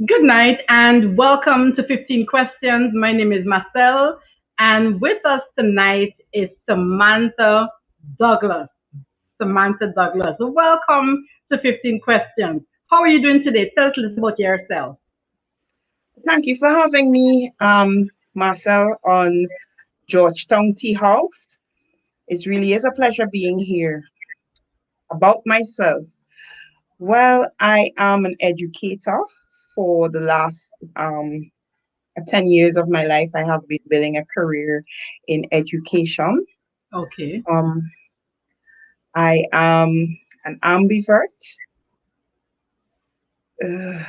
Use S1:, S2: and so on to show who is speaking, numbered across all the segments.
S1: Good night and welcome to 15 Questions. My name is Marcel, and with us tonight is Samantha Douglas. Samantha Douglas. Welcome to 15 Questions. How are you doing today? Tell us a little about yourself.
S2: Thank you for having me, Marcel, on Georgetown Tea House. It really is a pleasure being here. About myself, well, I am an educator. For the last 10 years of my life, I have been building a career in education.
S1: Okay.
S2: Um, I am an ambivert. Uh,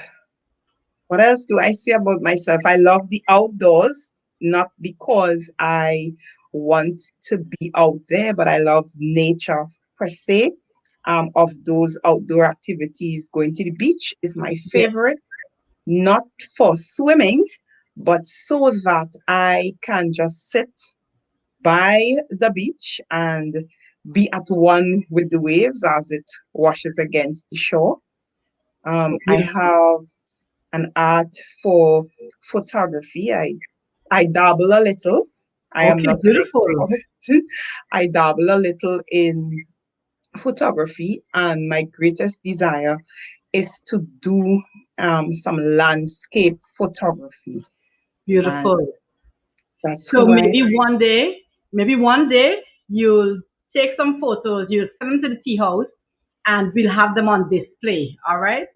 S2: what else do I say about myself? I love the outdoors, not because I want to be out there, but I love nature per se. Of those outdoor activities, going to the beach is my
S1: Yeah.
S2: favorite, not for swimming, but so that I can just sit by the beach and be at one with the waves as it washes against the shore. I
S1: Beautiful.
S2: have an art for photography. I dabble a little. I am
S1: Okay,
S2: not an
S1: beautiful.
S2: expert. I dabble a little in photography, and my greatest desire is to do some landscape photography, and
S1: Beautiful.
S2: that's
S1: So
S2: who I.
S1: maybe one day you'll take some photos, you'll send them to the tea house, and we'll have them on display. All right?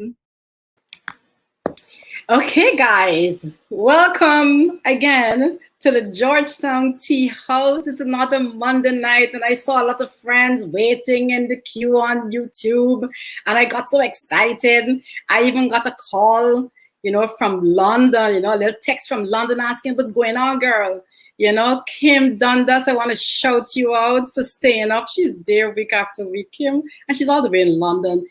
S3: Okay, guys, welcome again to the Georgetown Tea House. It's another Monday night, and I saw a lot of friends waiting in the queue on YouTube, and I got so excited. I even got a call, from London, a little text from London asking what's going on, girl. Kim Dundas, I want to shout you out for staying up. She's there week after week, Kim, and she's all the way in London.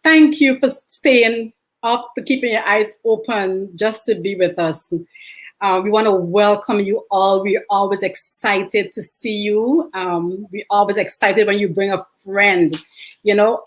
S3: Thank you for staying up, for keeping your eyes open just to be with us. We want to welcome you all. We're always excited to see you. We're always excited when you bring a friend. You know,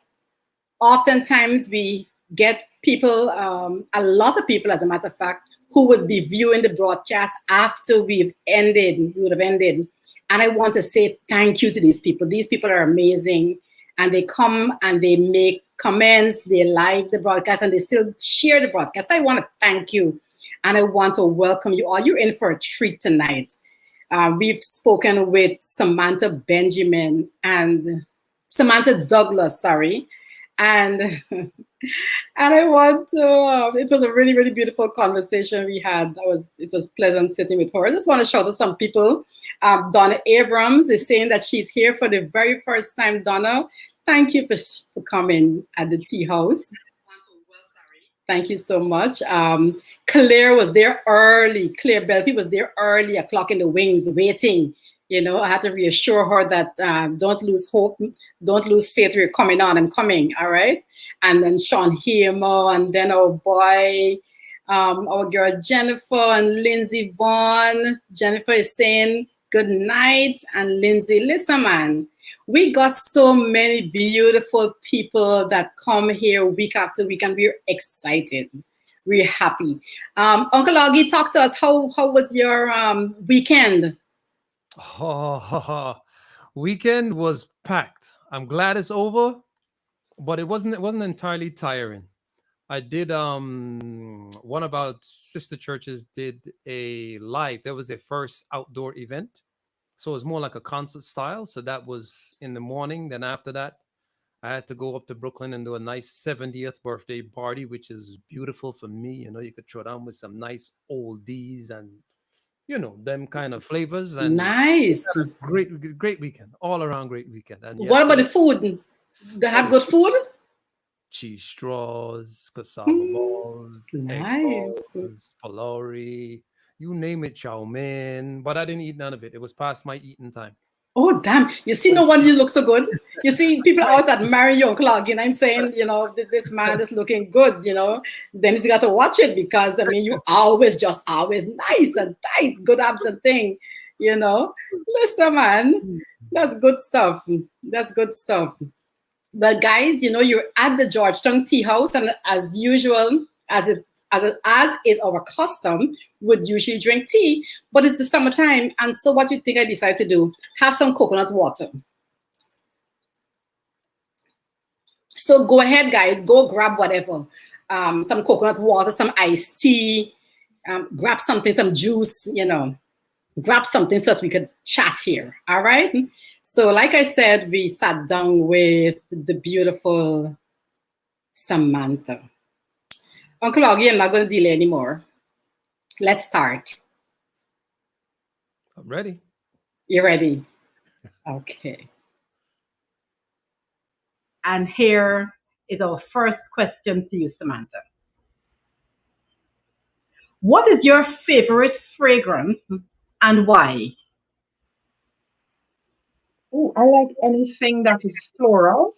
S3: Oftentimes we get people, a lot of people, as a matter of fact, who would be viewing the broadcast after we would have ended. And I want to say thank you to these people. These people are amazing. And they come and they make comments, they like the broadcast, and they still share the broadcast. I want to thank you. And I want to welcome you all. You're in for a treat tonight. We've spoken with Samantha Benjamin and Samantha Douglas, sorry. And and I want to. It was a really, really beautiful conversation we had. It was pleasant sitting with her. I just want to shout out some people. Donna Abrams is saying that she's here for the very first time. Donna, thank you for coming at the tea house. Thank you so much. Claire was there early. Claire Belfi was there early, a clock in the wings, waiting. I had to reassure her that don't lose hope, don't lose faith. We're coming on. I'm coming. All right. And then Sean Hemo, and then our boy, our girl Jennifer and Lindsay Vaughn. Jennifer is saying good night, and Lindsay, listen, man. We got so many beautiful people that come here week after week, and we're excited. We're happy. Uncle Augie, talk to us. How was your weekend?
S4: Oh, weekend was packed. I'm glad it's over, but it wasn't entirely tiring. I did one of our sister churches did a live. There was their first outdoor event. So it was more like a concert style. So that was in the morning. Then after that, I had to go up to Brooklyn and do a nice 70th birthday party, which is beautiful for me. You could throw down with some nice oldies and them kind of flavors, and
S3: Nice.
S4: great weekend, all around great weekend. And
S3: What about the
S4: yesterday,
S3: food? They
S4: oh,
S3: had good food?
S4: cheese straws, cassava balls, egg
S3: Nice.
S4: balls, palori, you name it, chow mein. But I didn't eat none of it. It was past my eating time.
S3: Oh, damn. You see, no wonder you look so good. You see, people always admire you, Uncle Augie, and I'm saying, this man is looking good, Then you got to watch it because, I mean, you always nice and tight, good abs and thing, Listen, man, that's good stuff. That's good stuff. But guys, you're at the Georgetown Tea House, and as usual, as it as is our custom, would usually drink tea, but it's the summertime. And so what you think I decided to do? Have some coconut water. So go ahead, guys, go grab whatever. Some coconut water, some iced tea, grab something, some juice, grab something so that we could chat here, all right? So like I said, we sat down with the beautiful Samantha. Uncle Augie, I'm not going to delay anymore. Let's start.
S4: I'm ready.
S3: You're ready? Okay.
S1: And here is our first question to you, Samantha. What is your favorite fragrance and why?
S2: Oh, I like anything that is floral.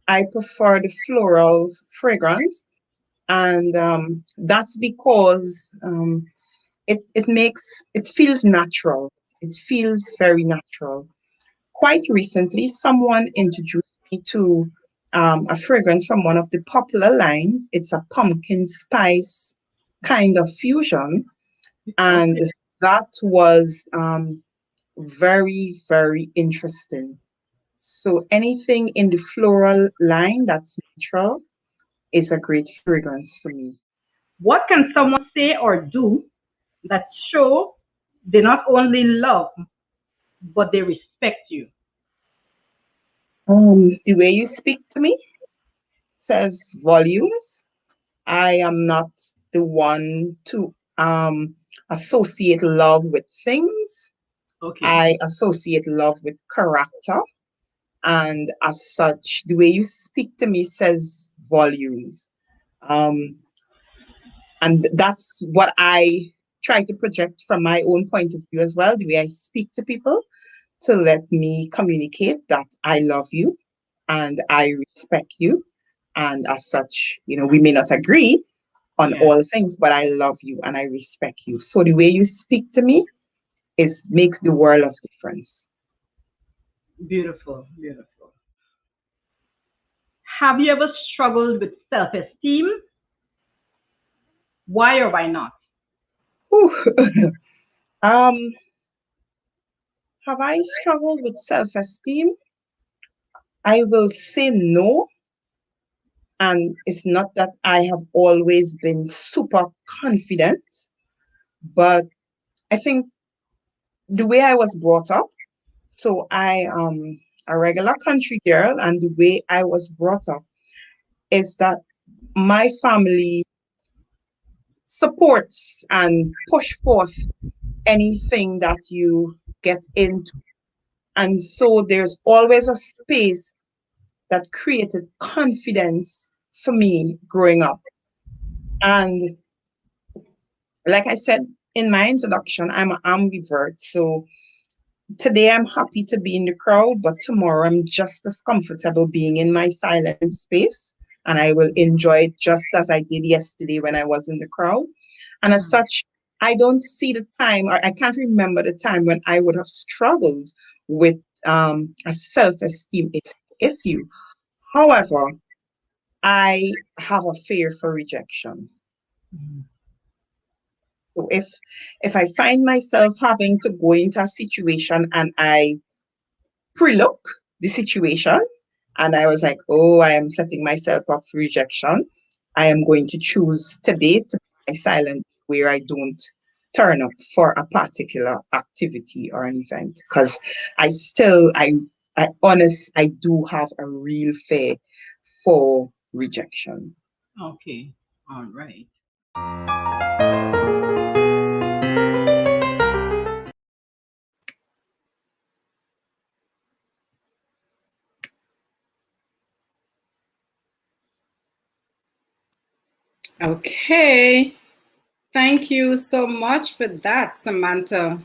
S2: I prefer the floral fragrance. And that's because it feels natural. It feels very natural. Quite recently, someone introduced me to a fragrance from one of the popular lines. It's a pumpkin spice kind of fusion. And that was very, very interesting. So anything in the floral line that's natural is a great fragrance for me.
S1: What can someone say or do that show they not only love, but they respect you?
S2: The way you speak to me says volumes. I am not the one to associate love with things.
S1: Okay.
S2: I associate love with character. And as such, the way you speak to me says volumes. And that's what I try to project from my own point of view as well, the way I speak to people, to let me communicate that I love you and I respect you. And as such, we may not agree on all things, but I love you and I respect you. So the way you speak to me makes the world of difference.
S1: Beautiful, beautiful. Have you ever struggled with self-esteem? Why or why not?
S2: Have I struggled with self-esteem? I will say no. And it's not that I have always been super confident, but I think the way I was brought up, so I am a regular country girl, and the way I was brought up is that my family supports and push forth anything that you get into. And so there's always a space that created confidence for me growing up. And like I said in my introduction, I'm an ambivert. So today I'm happy to be in the crowd, but tomorrow I'm just as comfortable being in my silent space. And I will enjoy it just as I did yesterday when I was in the crowd. And as such, I don't see the time, or I can't remember the time when I would have struggled with a self-esteem issue. However, I have a fear for rejection. So if I find myself having to go into a situation and I pre-look the situation and I was like, oh, I am setting myself up for rejection, I am going to choose today to be silent where I don't turn up for a particular activity or an event, because I do have a real fear for rejection.
S1: Okay, all right.
S3: Okay. Thank you so much for that, Samantha.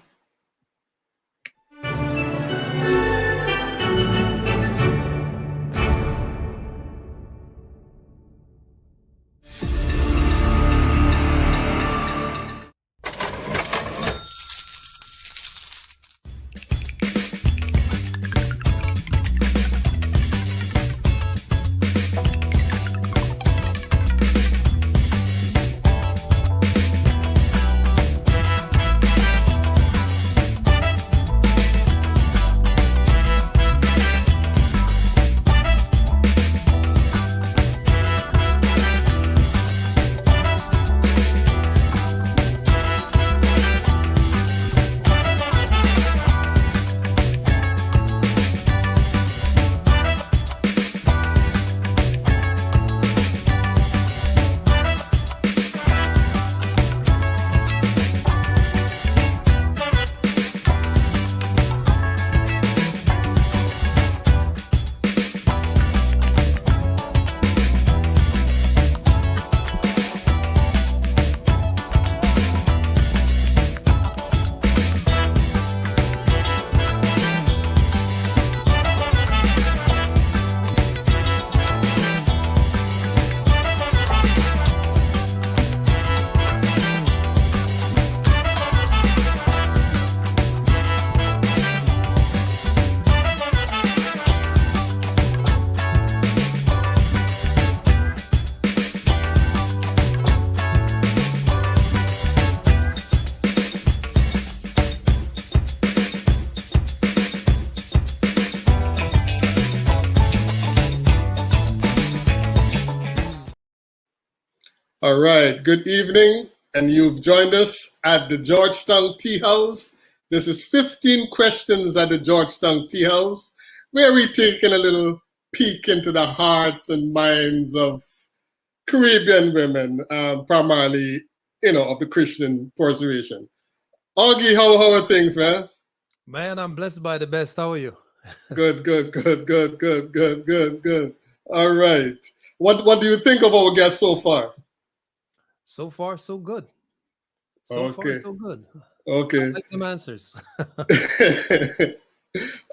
S5: All right, good evening, and you've joined us at the Georgetown Tea House. This is 15 Questions at the Georgetown Tea House, where we take a little peek into the hearts and minds of Caribbean women, primarily, of the Christian persuasion. Augie, how are things, man?
S4: Man, I'm blessed by the best. How are you?
S5: Good. All right. What do you think of our guests so far?
S4: So far, so good.
S5: Okay.
S4: So good.
S5: Okay.
S4: I like them answers.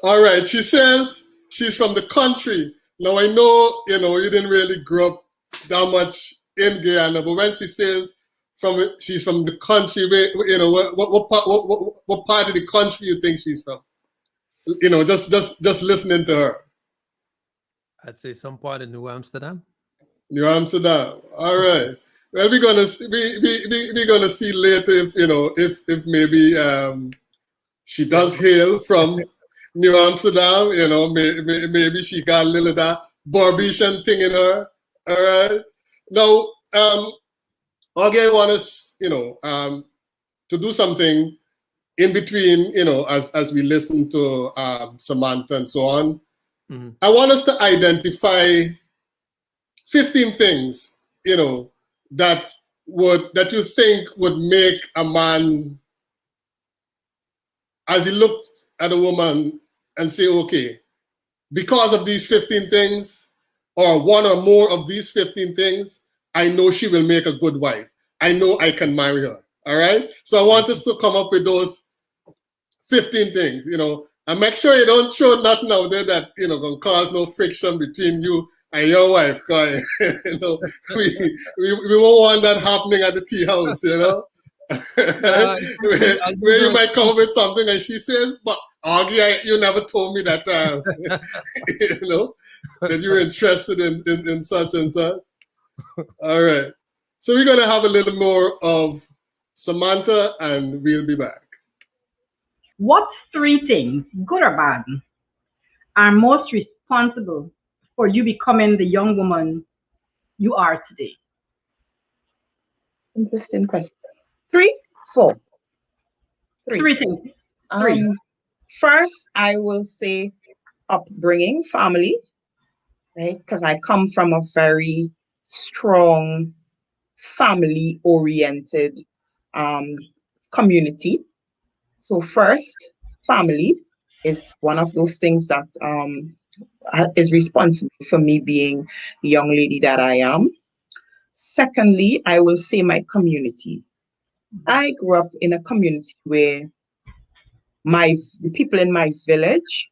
S5: All right. She says she's from the country. Now I know, you didn't really grow up that much in Guyana, but when she says she's from the country, what part of the country you think she's from? Just listening to her.
S4: I'd say some part in New Amsterdam.
S5: New Amsterdam. All right. Well, we're gonna see later if maybe she does hail from New Amsterdam. Maybe she got a little of that Barbadian thing in her. All right. Now, okay, I want us to do something in between, as we listen to Samantha and so on.
S4: Mm-hmm.
S5: I want us to identify 15 things, that you think would make a man, as he looked at a woman and say, okay, because of these 15 things, or one or more of these 15 things, I know she will make a good wife. I know I can marry her. All right? So I want us to come up with those 15 things, and make sure you don't throw nothing out there that, gonna cause no friction between you and your wife. Cause, we won't want that happening at the tea house, where you might come up with something and she says, but Augie, you never told me that, that you were interested in such and such. All right. So we're going to have a little more of Samantha and we'll be back.
S1: What 3 things, good or bad, are most responsible for you becoming the young woman you are today?
S2: Interesting question. 3, 4.
S1: 3 things. 3.
S2: First, I will say upbringing, family, right? Because I come from a very strong family-oriented community. So first, family is one of those things that is responsible for me being the young lady that I am. Secondly, I will say my community. I grew up in a community where the people in my village,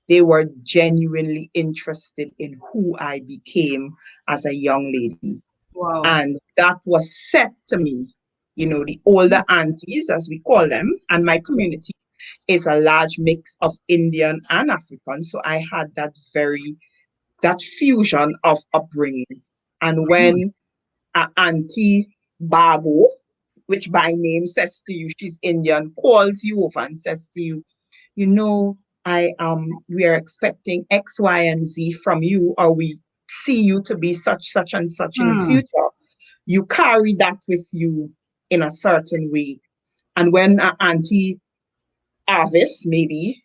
S2: they were genuinely interested in who I became as a young lady.
S1: Wow.
S2: And that was said to me, the older aunties, as we call them, and my community is a large mix of Indian and African. So I had that fusion of upbringing. And when Auntie Bago, which by name says to you, she's Indian, calls you over and says to you, we are expecting X, Y, and Z from you, or we see you to be such and such in the future. You carry that with you in a certain way. And when Auntie Avis maybe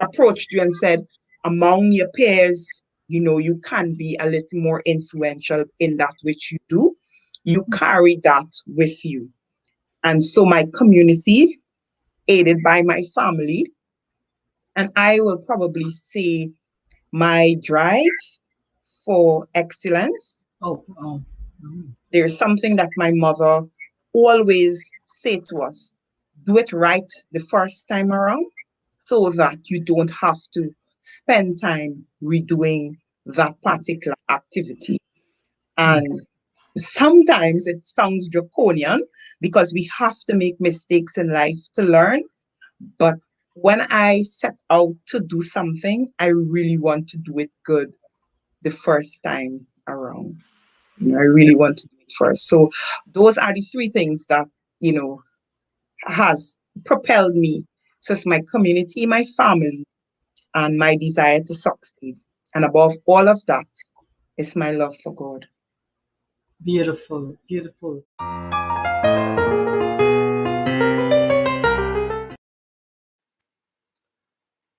S2: approached you and said, among your peers, you can be a little more influential in that which you do, you carry that with you. And so my community, aided by my family, and I will probably say my drive for excellence. There's something that my mother always said to us: do it right the first time around so that you don't have to spend time redoing that particular activity. And sometimes it sounds draconian because we have to make mistakes in life to learn. But when I set out to do something, I really want to do it good the first time around. I really want to do it first. So those are the 3 things that, has propelled me. So it's my community, my family, and my desire to succeed. And above all of that is my love for God.
S1: Beautiful, beautiful.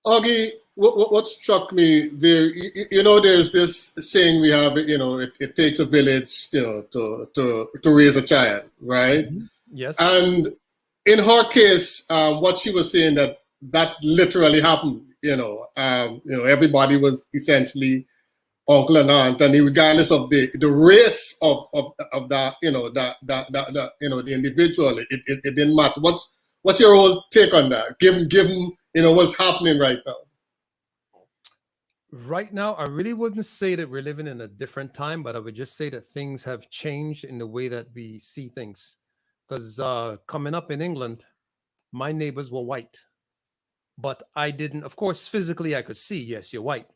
S5: Augie, what struck me there, there's this saying we have, it takes a village, to raise a child, right?
S4: Yes.
S5: And in her case, what she was saying that literally happened. Everybody was essentially uncle and aunt, and regardless of the race of that, the individual, it didn't matter. What's your whole take on that? Given what's happening right now.
S4: Right now, I really wouldn't say that we're living in a different time, but I would just say that things have changed in the way that we see things. Because coming up in England, my neighbors were white, but I didn't, of course, physically I could see, yes, you're white,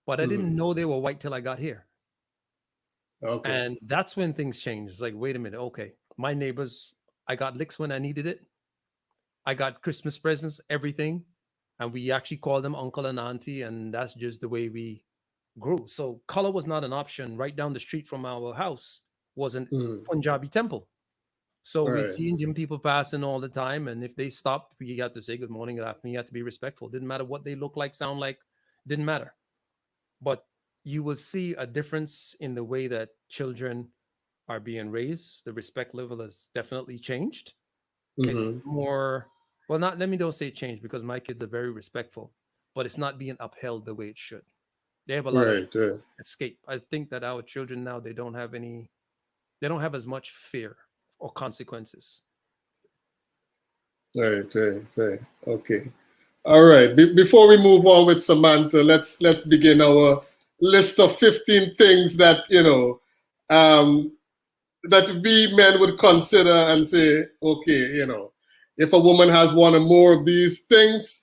S4: but I didn't know they were white till I got here.
S5: Okay.
S4: And that's when things changed. It's like, wait a minute, okay, my neighbors, I got licks when I needed it. I got Christmas presents, everything. And we actually called them uncle and auntie, and that's just the way we grew. So color was not an option. Right down the street from our house was an Punjabi temple. So we'd
S5: Right.
S4: see Indian people passing all the time, and if they stopped, we got to say good morning, good afternoon. You had to be respectful. Didn't matter what they look like, sound like, didn't matter. But you will see a difference in the way that children are being raised. The respect level has definitely changed. It's more, well, not, let me don't say change, because my kids are very respectful, but it's not being upheld the way it should. They have a lot of
S5: Right.
S4: escape. I think that our children now, they don't have as much fear or consequences.
S5: Right. Okay. All right. Before we move on with Samantha, let's begin our list of 15 things that that we men would consider and say, okay, if a woman has one or more of these things,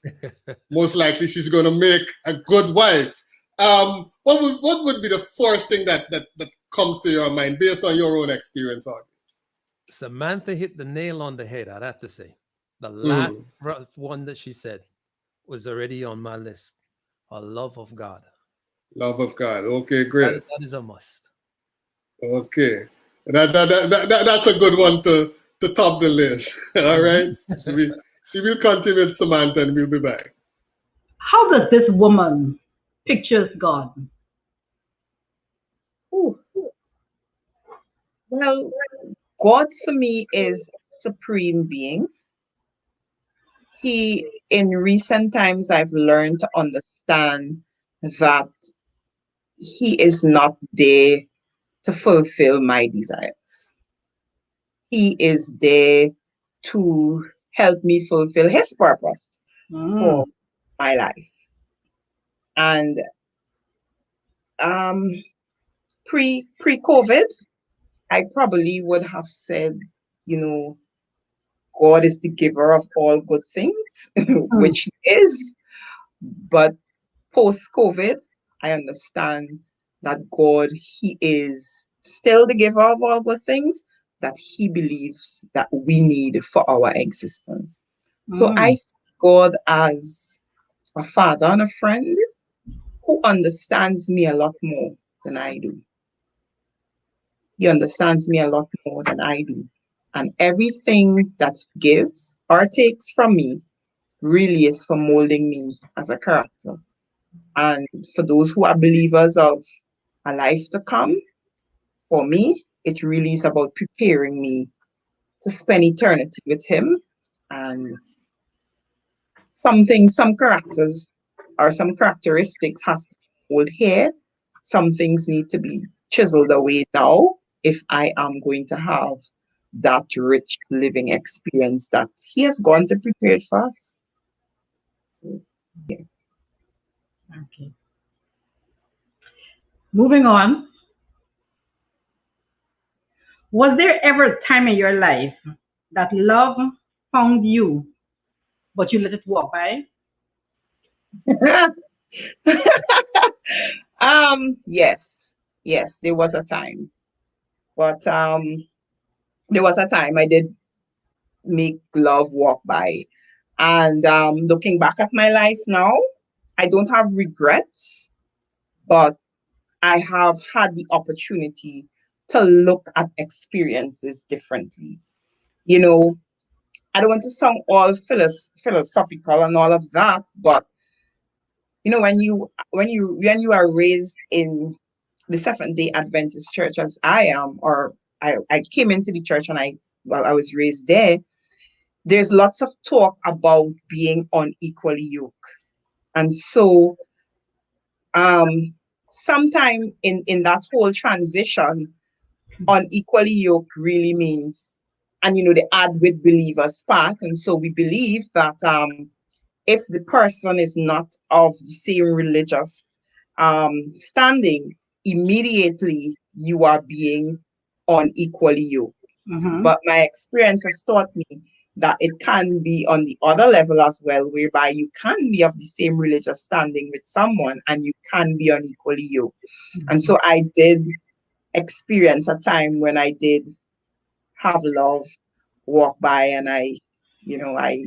S5: most likely she's going to make a good wife. What would be the first thing that comes to your mind based on your own experience, Augie?
S4: Samantha hit the nail on the head, I'd have to say. The last one that she said was already on my list. A love of God.
S5: Love of God. Okay, great.
S4: That is a must.
S5: Okay. That's a good one to top the list. All right. She will continue with Samantha and we'll be back.
S1: How does this woman pictures God?
S2: Ooh. Well, God for me is supreme being. In recent times, I've learned to understand that he is not there to fulfill my desires. He is there to help me fulfill his purpose for my life. And pre-COVID, I probably would have said, God is the giver of all good things, which he is. But post-COVID, I understand that God, he is still the giver of all good things that he believes that we need for our existence. So I see God as a father and a friend who understands me a lot more than I do. He understands me a lot more than I do. And everything that he gives or takes from me really is for molding me as a character. And for those who are believers of a life to come, for me, it really is about preparing me to spend eternity with him. And some characters or some characteristics has to be molded here. Some things need to be chiseled away now if I am going to have that rich living experience that he has gone to prepare for us. So, yeah.
S1: Okay. Moving on. Was there ever a time in your life that love found you, but you let it walk by?
S2: Yes, there was a time. But there was a time I did make love walk by. And looking back at my life now, I don't have regrets, but I have had the opportunity to look at experiences differently. You know, I don't want to sound all philosophical and all of that, but you know, when you are raised in the Seventh-day Adventist church as I am, or I came into the church and I was raised there, there's lots of talk about being unequally yoked. And so um sometime in that whole transition, unequally yoked really means, and you know, they add with believers part. And so we believe that if the person is not of the same religious standing, immediately you are being unequally yoked.
S1: Mm-hmm.
S2: But my experience has taught me that it can be on the other level as well, whereby you can be of the same religious standing with someone and you can be unequally yoked. And so I did experience a time when I did have love walk by and I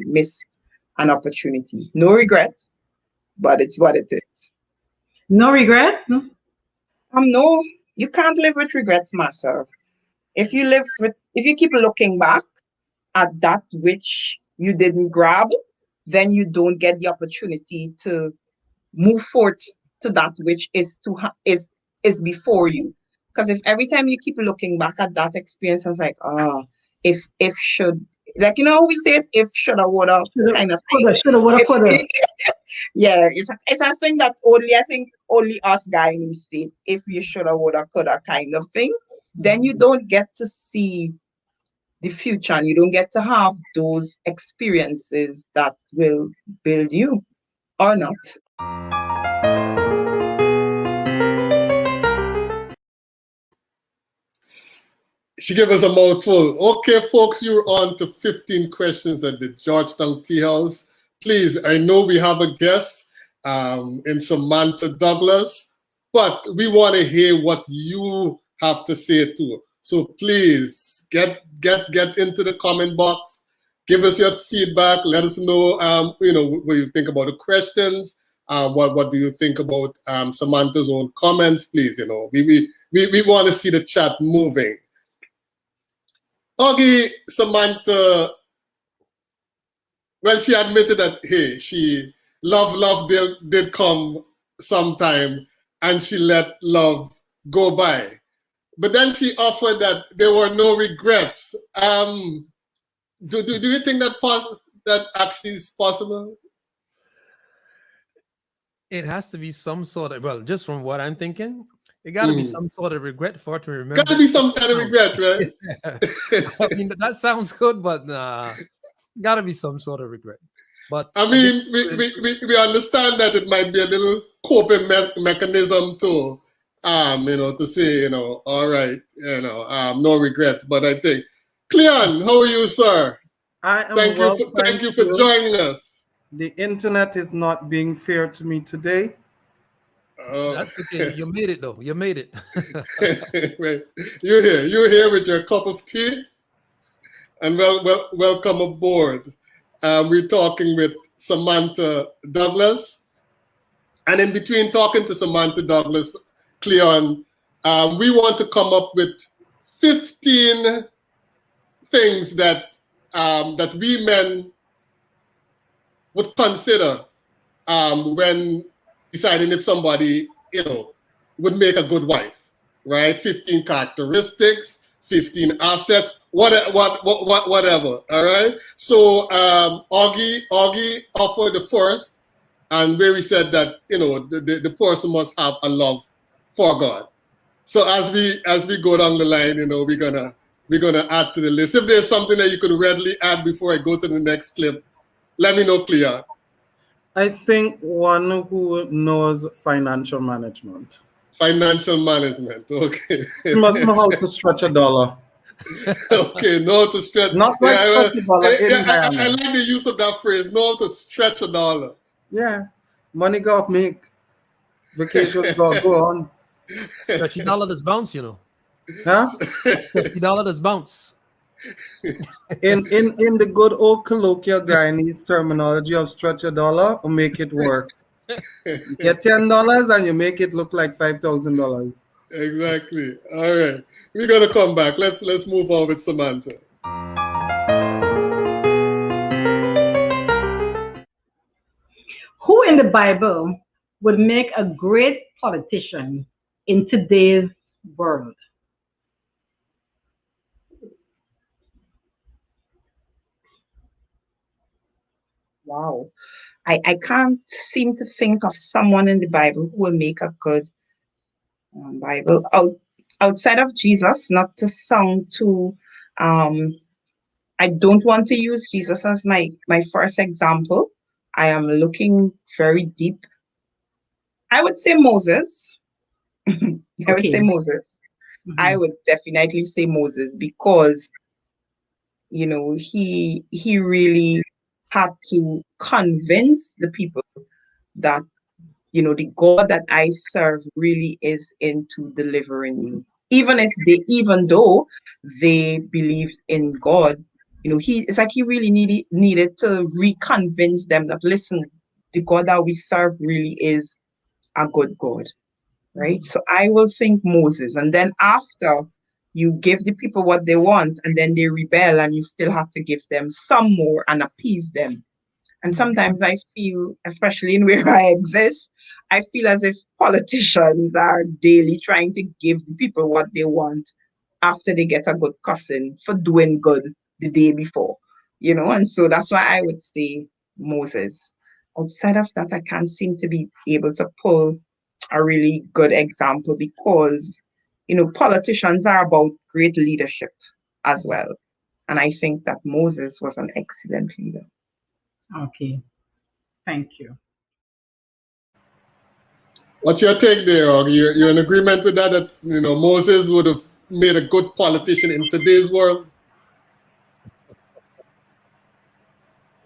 S2: missed an opportunity. No regrets, but it's what it is.
S1: No regrets?
S2: No, you can't live with regrets, Marcel. If you keep looking back at that which you didn't grab, then you don't get the opportunity to move forward to that which is before you. Because if every time you keep looking back at that experience, it's like, if should, like, you know, we say it, if shoulda woulda kind of thing.
S1: Shoulda, woulda, coulda.
S2: Yeah, it's a thing that only us Guyanese say. If you shoulda woulda coulda kind of thing, then you don't get to see the future and you don't get to have those experiences that will build you or not.
S5: She gave us a mouthful. Okay, folks, you're on to 15 questions at the Georgetown Tea House. Please, I know we have a guest in Samanta Douglas, but we want to hear what you have to say too. So please get into the comment box. Give us your feedback. Let us know, what you think about the questions. What do you think about Samantha's own comments? Please, we want to see the chat moving. Augie, Samantha, well, she admitted that, hey, she love did come sometime and she let love go by. But then she offered that there were no regrets. Do you think that actually is possible?
S4: It has to be some sort of, well, just from what I'm thinking, it got to be some sort of regret for her to remember.
S5: Got to be some kind of regret, right?
S4: I mean, that sounds good, but got to be some sort of regret. But
S5: I mean, we understand that it might be a little coping mechanism too, to say, all right, no regrets. But I think, Cleon, how are you, sir?
S6: I am
S5: Thank you for joining us.
S6: The internet is not being fair to me today.
S4: That's okay. You made it, though. You made it.
S5: Right. You're here with your cup of tea, and welcome aboard. We're talking with Samanta Douglas, and in between talking to Samanta Douglas, Cleon, we want to come up with 15 things that we men would consider when deciding if somebody, would make a good wife, right? 15 characteristics, 15 assets, whatever, all right? So Augie offered the first, and where we said that, the person must have a love for God. So as we go down the line, we're gonna add to the list. If there's something that you could readily add before I go to the next clip, let me know, Clea.
S6: I think one who knows financial management.
S5: Financial management, okay.
S6: You must know how to stretch a dollar.
S5: Okay, know how to stretch.
S6: Not like stretch a dollar in
S5: I like the use of that phrase, know how to stretch a dollar.
S6: Yeah, money go make vacation go on.
S4: $30 does bounce,
S6: Huh?
S4: $30 does bounce.
S6: In the good old colloquial Guyanese terminology of stretch a dollar or make it work. You get $10 and you make it look like $5,000.
S5: Exactly. All right. We're gonna come back. Let's move on with Samantha.
S1: Who in the Bible would make a great politician in today's world?
S2: Wow. I can't seem to think of someone in the Bible who will make a good Bible outside of Jesus, not to sound too I don't want to use Jesus as my first example. I am looking very deep. I would say Moses. I would say
S1: Okay.
S2: Moses. I would definitely say Moses because he really had to convince the people that the God that I serve really is into delivering you. Even though they believed in God, it's like he really needed to reconvince them that, listen, the God that we serve really is a good God, right? So I will think Moses. And then after you give the people what they want and then they rebel and you still have to give them some more and appease them. And sometimes I feel, especially in where I exist, I feel as if politicians are daily trying to give the people what they want after they get a good cussing for doing good the day before, and so that's why I would say Moses. Outside of that, I can't seem to be able to pull a really good example because, politicians are about great leadership as well. And I think that Moses was an excellent leader.
S1: Okay. Thank you.
S5: What's your take there, Og? You're in agreement with that Moses would have made a good politician in today's world?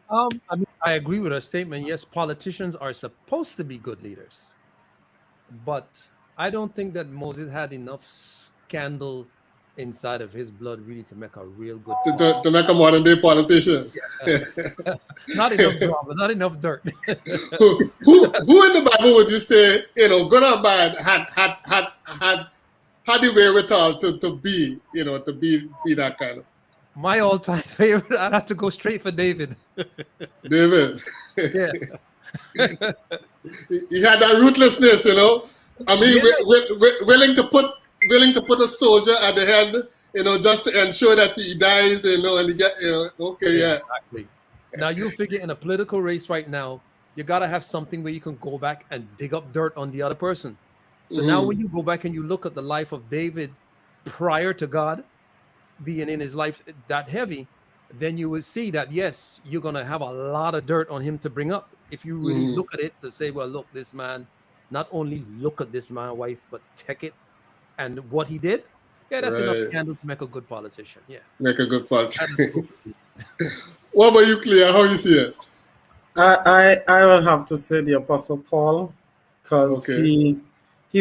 S4: I mean, I agree with her statement. Yes, politicians are supposed to be good leaders, but I don't think that Moses had enough scandal inside of his blood really to make a real good
S5: to make a modern day politician.
S4: Not enough drama, not enough dirt.
S5: who in the Bible would you say, good or bad, had the wherewithal to be that kind of?
S4: My all-time favorite, I'd have to go straight for David.
S5: David.
S4: Yeah.
S5: He had that ruthlessness, I mean, yeah. willing to put a soldier at the head, just to ensure that he dies, and he get, okay, yeah.
S4: Exactly. Now you figure in a political race right now, you gotta have something where you can go back and dig up dirt on the other person. So now when you go back and you look at the life of David prior to God being in his life that heavy, then you will see that, yes, you're going to have a lot of dirt on him to bring up. If you really look at it to say, well, look, this man, not only look at this man's wife, but take it and what he did. Yeah, that's enough scandal to make a good politician. Yeah.
S5: Make a good politician. What about you, Clea? How you see it?
S6: I will have to say the Apostle Paul, because he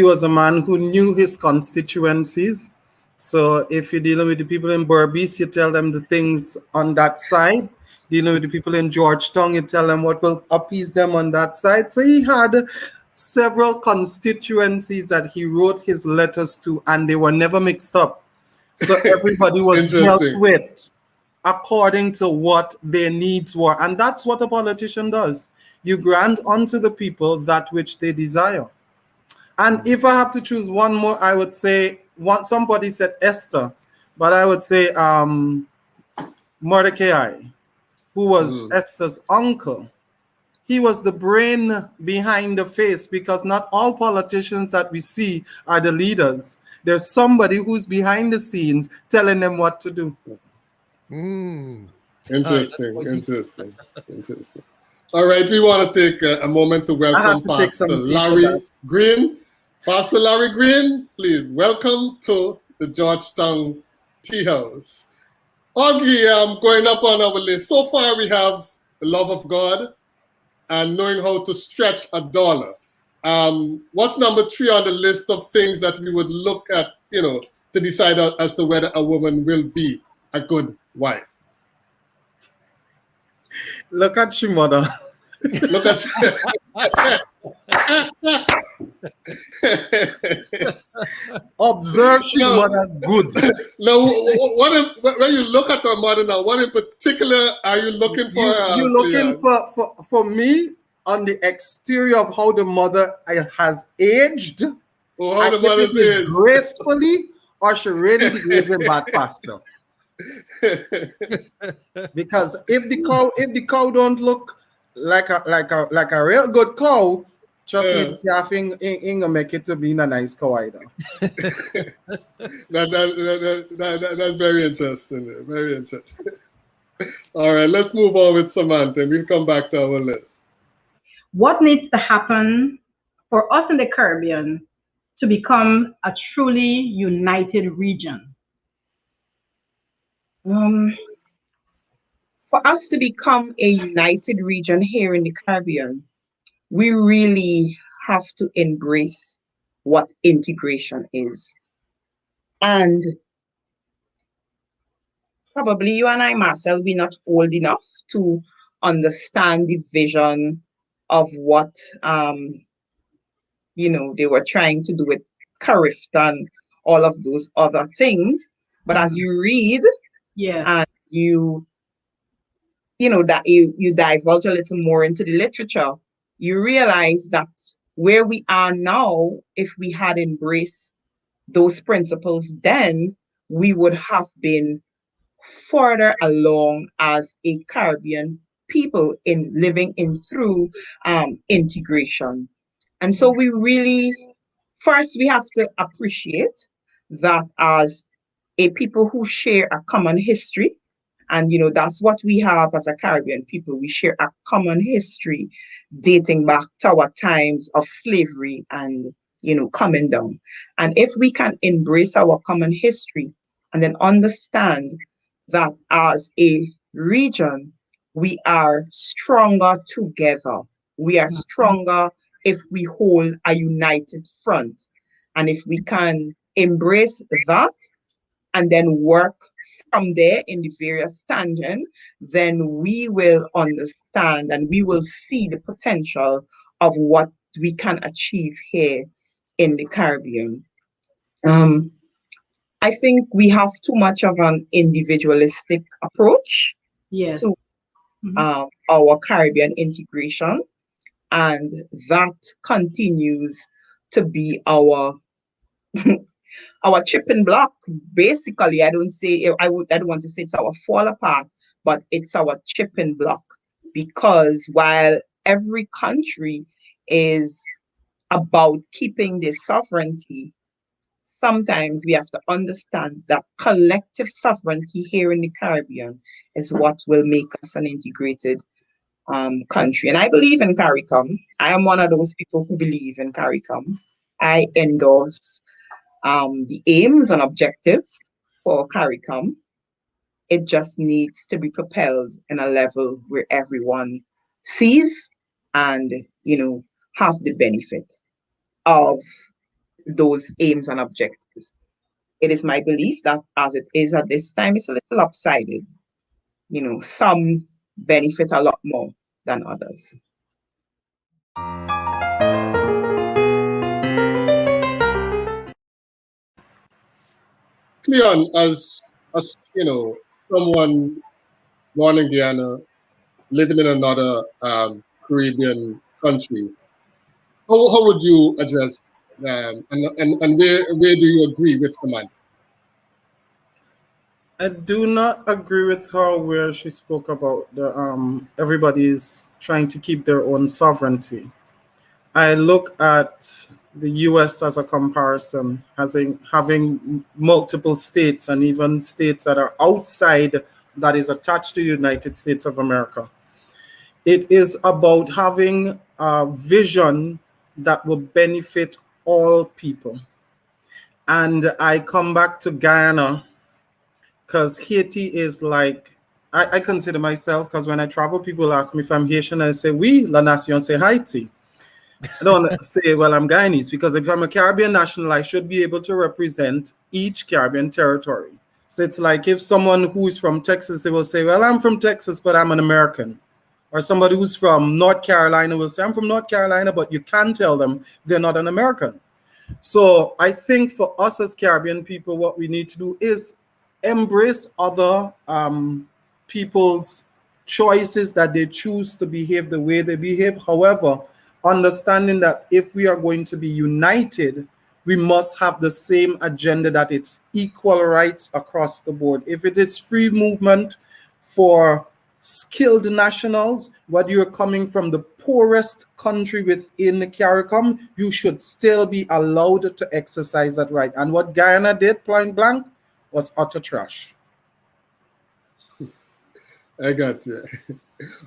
S6: was a man who knew his constituencies. So if you're dealing with the people in Berbice, you tell them the things on that side. Dealing with the people in Georgetown, you tell them what will appease them on that side. So he had several constituencies that he wrote his letters to, and they were never mixed up. So everybody was dealt with according to what their needs were. And that's what a politician does. You grant unto the people that which they desire. And if I have to choose one more, I would say, somebody said Esther, but I would say Mordecai, who was Esther's uncle. He was the brain behind the face, because not all politicians that we see are the leaders. There's somebody who's behind the scenes telling them what to do.
S5: Interesting. All right, we want to take a moment to welcome Pastor Larry Green. Pastor Larry Green, please welcome to the Georgetown Tea House. Augie, going up on our list. So far, we have the love of God and knowing how to stretch a dollar. What's number 3 on the list of things that we would look at, to decide as to whether a woman will be a good wife?
S6: Look at your mother.
S5: Look at
S6: Observe his mother good.
S5: Now, when you look at her mother now, what in particular are you looking for?
S6: You're looking for me on the exterior of how the mother has aged.
S5: Oh, how the mother is
S6: gracefully, or she really is in bad pasture. Because if the cow don't look like a real good cow, trust me, the calf ain't gonna make it to being a nice cow either.
S5: That's very interesting. Very interesting. All right, let's move on with Samantha. We'll come back to our list.
S1: What needs to happen for us in the Caribbean to become a truly united region?
S2: For us to become a united region here in the Caribbean, we really have to embrace what integration is. And probably you and I, Marcel, we're not old enough to understand the vision of what they were trying to do with Carifta and all of those other things. But as you read, and you divulge a little more into the literature, you realize that where we are now, if we had embraced those principles, then we would have been further along as a Caribbean people in living in through integration. And so we really, first, we have to appreciate that as a people who share a common history. And, that's what we have as a Caribbean people. We share a common history dating back to our times of slavery and, coming down. And if we can embrace our common history and then understand that as a region, we are stronger together. We are stronger if we hold a united front. And if we can embrace that and then work from there in the various tangents, then we will understand and we will see the potential of what we can achieve here in the Caribbean. I think we have too much of an individualistic approach to our Caribbean integration, and that continues to be our our chipping block. Basically, I don't want to say it's our fall apart, but it's our chipping block, because while every country is about keeping their sovereignty, sometimes we have to understand that collective sovereignty here in the Caribbean is what will make us an integrated country. And I believe in CARICOM. I am one of those people who believe in CARICOM. I endorse the aims and objectives for CARICOM. It just needs to be propelled in a level where everyone sees and, have the benefit of those aims and objectives. It is my belief that as it is at this time, it's a little lopsided. Some benefit a lot more than others.
S5: Cleon, as someone born in Guyana, living in another Caribbean country, how would you address them, and where do you agree with Samantha?
S6: I do not agree with her where she spoke about the everybody's trying to keep their own sovereignty. I look at the US as a comparison, having multiple states and even states that are outside that is attached to the United States of America. It is about having a vision that will benefit all people. And I come back to Guyana because Haiti is like, I consider myself, because when I travel, people ask me if I'm Haitian, I say, oui, la nation c'est Haiti. I don't say, well, I'm Guyanese, because if I'm a Caribbean national, I should be able to represent each Caribbean territory. So it's like if someone who is from Texas, they will say, well, I'm from Texas, but I'm an American. Or somebody who's from North Carolina will say, I'm from North Carolina, but you can't tell them they're not an American. So I think for us as Caribbean people, what we need to do is embrace other people's choices that they choose to behave the way they behave. However, understanding that if we are going to be united, we must have the same agenda, that it's equal rights across the board. If it is free movement for skilled nationals, whether you're coming from the poorest country within the CARICOM, you should still be allowed to exercise that right. And what Guyana did, point blank, was utter trash.
S5: I got you.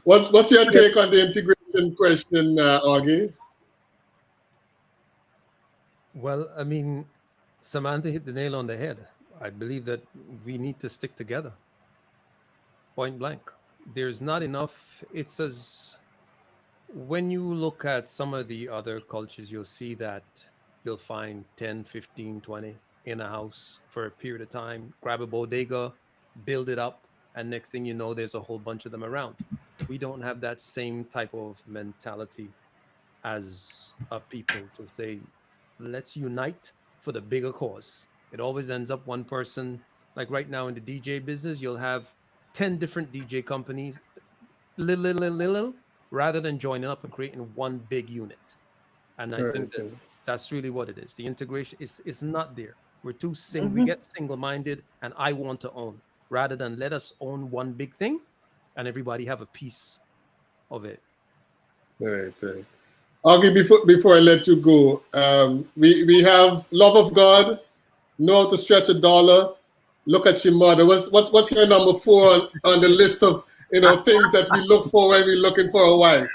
S5: What's your take on the integration question, Augie?
S4: Well, I mean, Samantha hit the nail on the head. I believe that we need to stick together. Point blank. There's not enough. It's as when you look at some of the other cultures, you'll see that you'll find 10, 15, 20 in a house for a period of time, grab a bodega, build it up, and next thing you know, there's a whole bunch of them around. We don't have that same type of mentality as a people to say, let's unite for the bigger cause. It always ends up one person. Like right now in the DJ business, you'll have 10 different DJ companies, little, rather than joining up and creating one big unit. And I think that that's really what it is. The integration is not there. We're too we get single-minded, and I want to own, rather than let us own one big thing and everybody have a piece of it.
S5: Right. Augie, before I let you go, we have love of God, know how to stretch a dollar, look at your mother. What's your number 4 on the list of things that we look for when we're looking for a wife?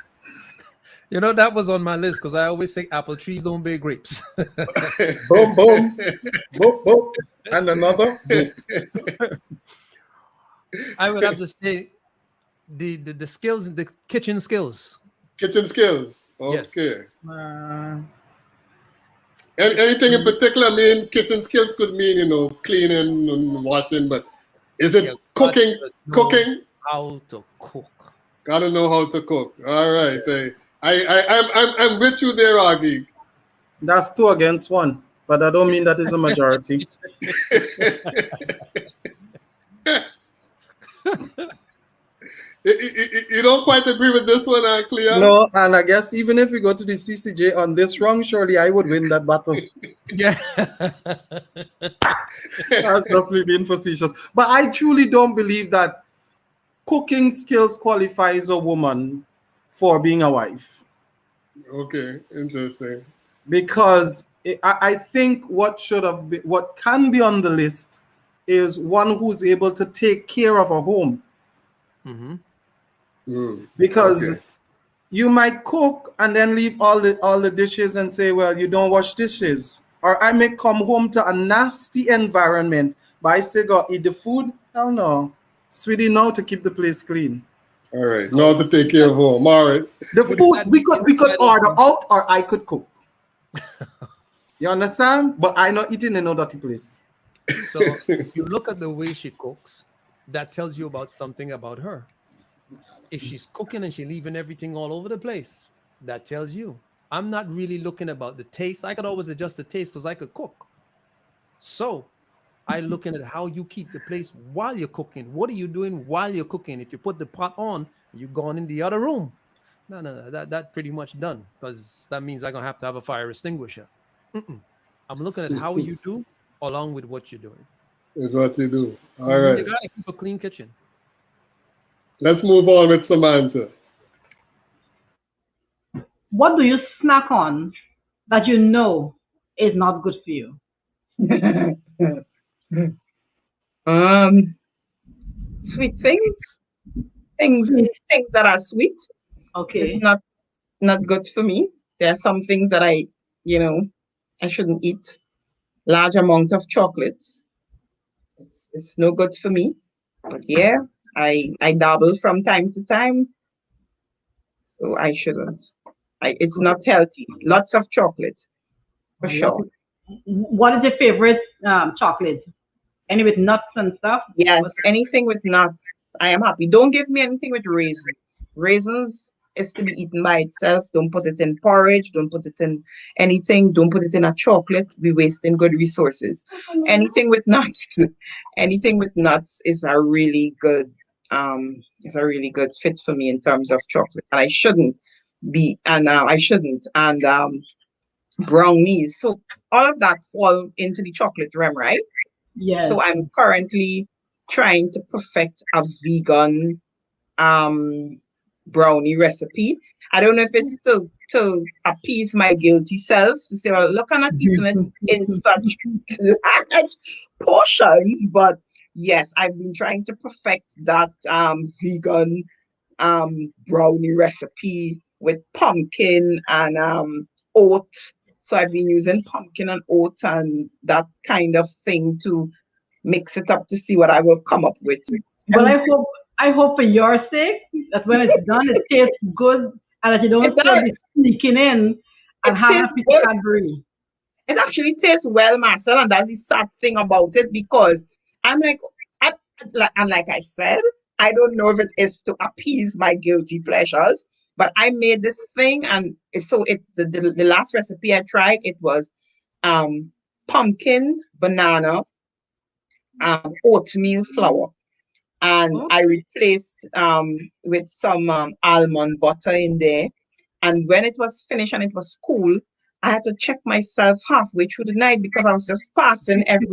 S4: That was on my list because I always say apple trees don't bear grapes.
S6: Boom, boom, boom, boom, and another.
S5: I
S4: would have to say the skills, the kitchen skills.
S5: Kitchen skills. Okay. Yes. Anything in particular? I mean, kitchen skills could mean cleaning and washing, but is it cooking? Cooking?
S4: How to cook?
S5: Gotta know how to cook. All right. I'm with you there, Augie.
S6: That's 2 against 1, but I don't mean that is a majority.
S5: You don't quite agree with this one, Cleo?
S6: No, and I guess even if we go to the CCJ on this wrong, surely I would win that battle.
S4: Yeah.
S6: That's just me being facetious. But I truly don't believe that cooking skills qualifies a woman for being a wife.
S5: Okay, interesting.
S6: Because I think what can be on the list is one who's able to take care of a home. Because you might cook and then leave all the dishes and say, well, you don't wash dishes. Or I may come home to a nasty environment, but I still got to eat the food. Hell no. Sweetie, know to keep the place clean.
S5: All right, so, know to take care of home. All right.
S6: The food we could order out, or I could cook. You understand? But I not eating in no dirty place.
S4: So if you look at the way she cooks, that tells you about something about her. If she's cooking and she's leaving everything all over the place, that tells you. I'm not really looking about the taste. I could always adjust the taste because I could cook. So I'm looking at how you keep the place while you're cooking. What are you doing while you're cooking? If you put the pot on, you're going in the other room. No, that's pretty much done, because that means I'm going to have a fire extinguisher. I'm looking at how you do along with what you're doing.
S5: With what you do. All right.
S4: You got to keep a clean kitchen.
S5: Let's move on with Samantha.
S1: What do you snack on that you know is not good for you?
S2: Sweet things that are sweet.
S1: Okay.
S2: It's not good for me. There are some things that I shouldn't eat. Large amount of chocolates. It's no good for me. But yeah, I dabble from time to time. So I shouldn't. It's not healthy. Lots of chocolate, for sure.
S1: What is your favorite chocolate? Any with nuts and stuff?
S2: Yes, anything with nuts. I am happy. Don't give me anything with raisins. Raisins is to be eaten by itself. Don't put it in porridge. Don't put it in anything. Don't put it in a chocolate. We're wasting good resources. Anything with nuts, anything with nuts is a really good fit for me in terms of chocolate. And I shouldn't be, and I shouldn't. And brownies. So all of that fall into the chocolate realm, right?
S1: Yes.
S2: So I'm currently trying to perfect a vegan brownie recipe. I don't know if it's to appease my guilty self to say, well, look, I'm not eating it in such large portions, but yes, I've been trying to perfect that vegan brownie recipe with pumpkin and oat. So I've been using pumpkin and oat and that kind of thing to mix it up to see what I will come up with.
S1: Well, I hope for your sake that when it's done, it tastes good and that you
S2: It
S1: don't still be
S2: does.
S1: sneaking in
S2: It
S1: and having a
S2: tastes
S1: piece of
S2: good.
S1: Cadbury.
S2: It actually tastes well, Marcel, and that's the sad thing about it because I'm like, like I said, I don't know if it is to appease my guilty pleasures, but I made this thing, and the last recipe I tried it was pumpkin, banana, oatmeal flour, and I
S1: Okay.
S2: replaced with some almond butter in there. And when it was finished and it was cool, I had to check myself halfway through the night because I was just passing ever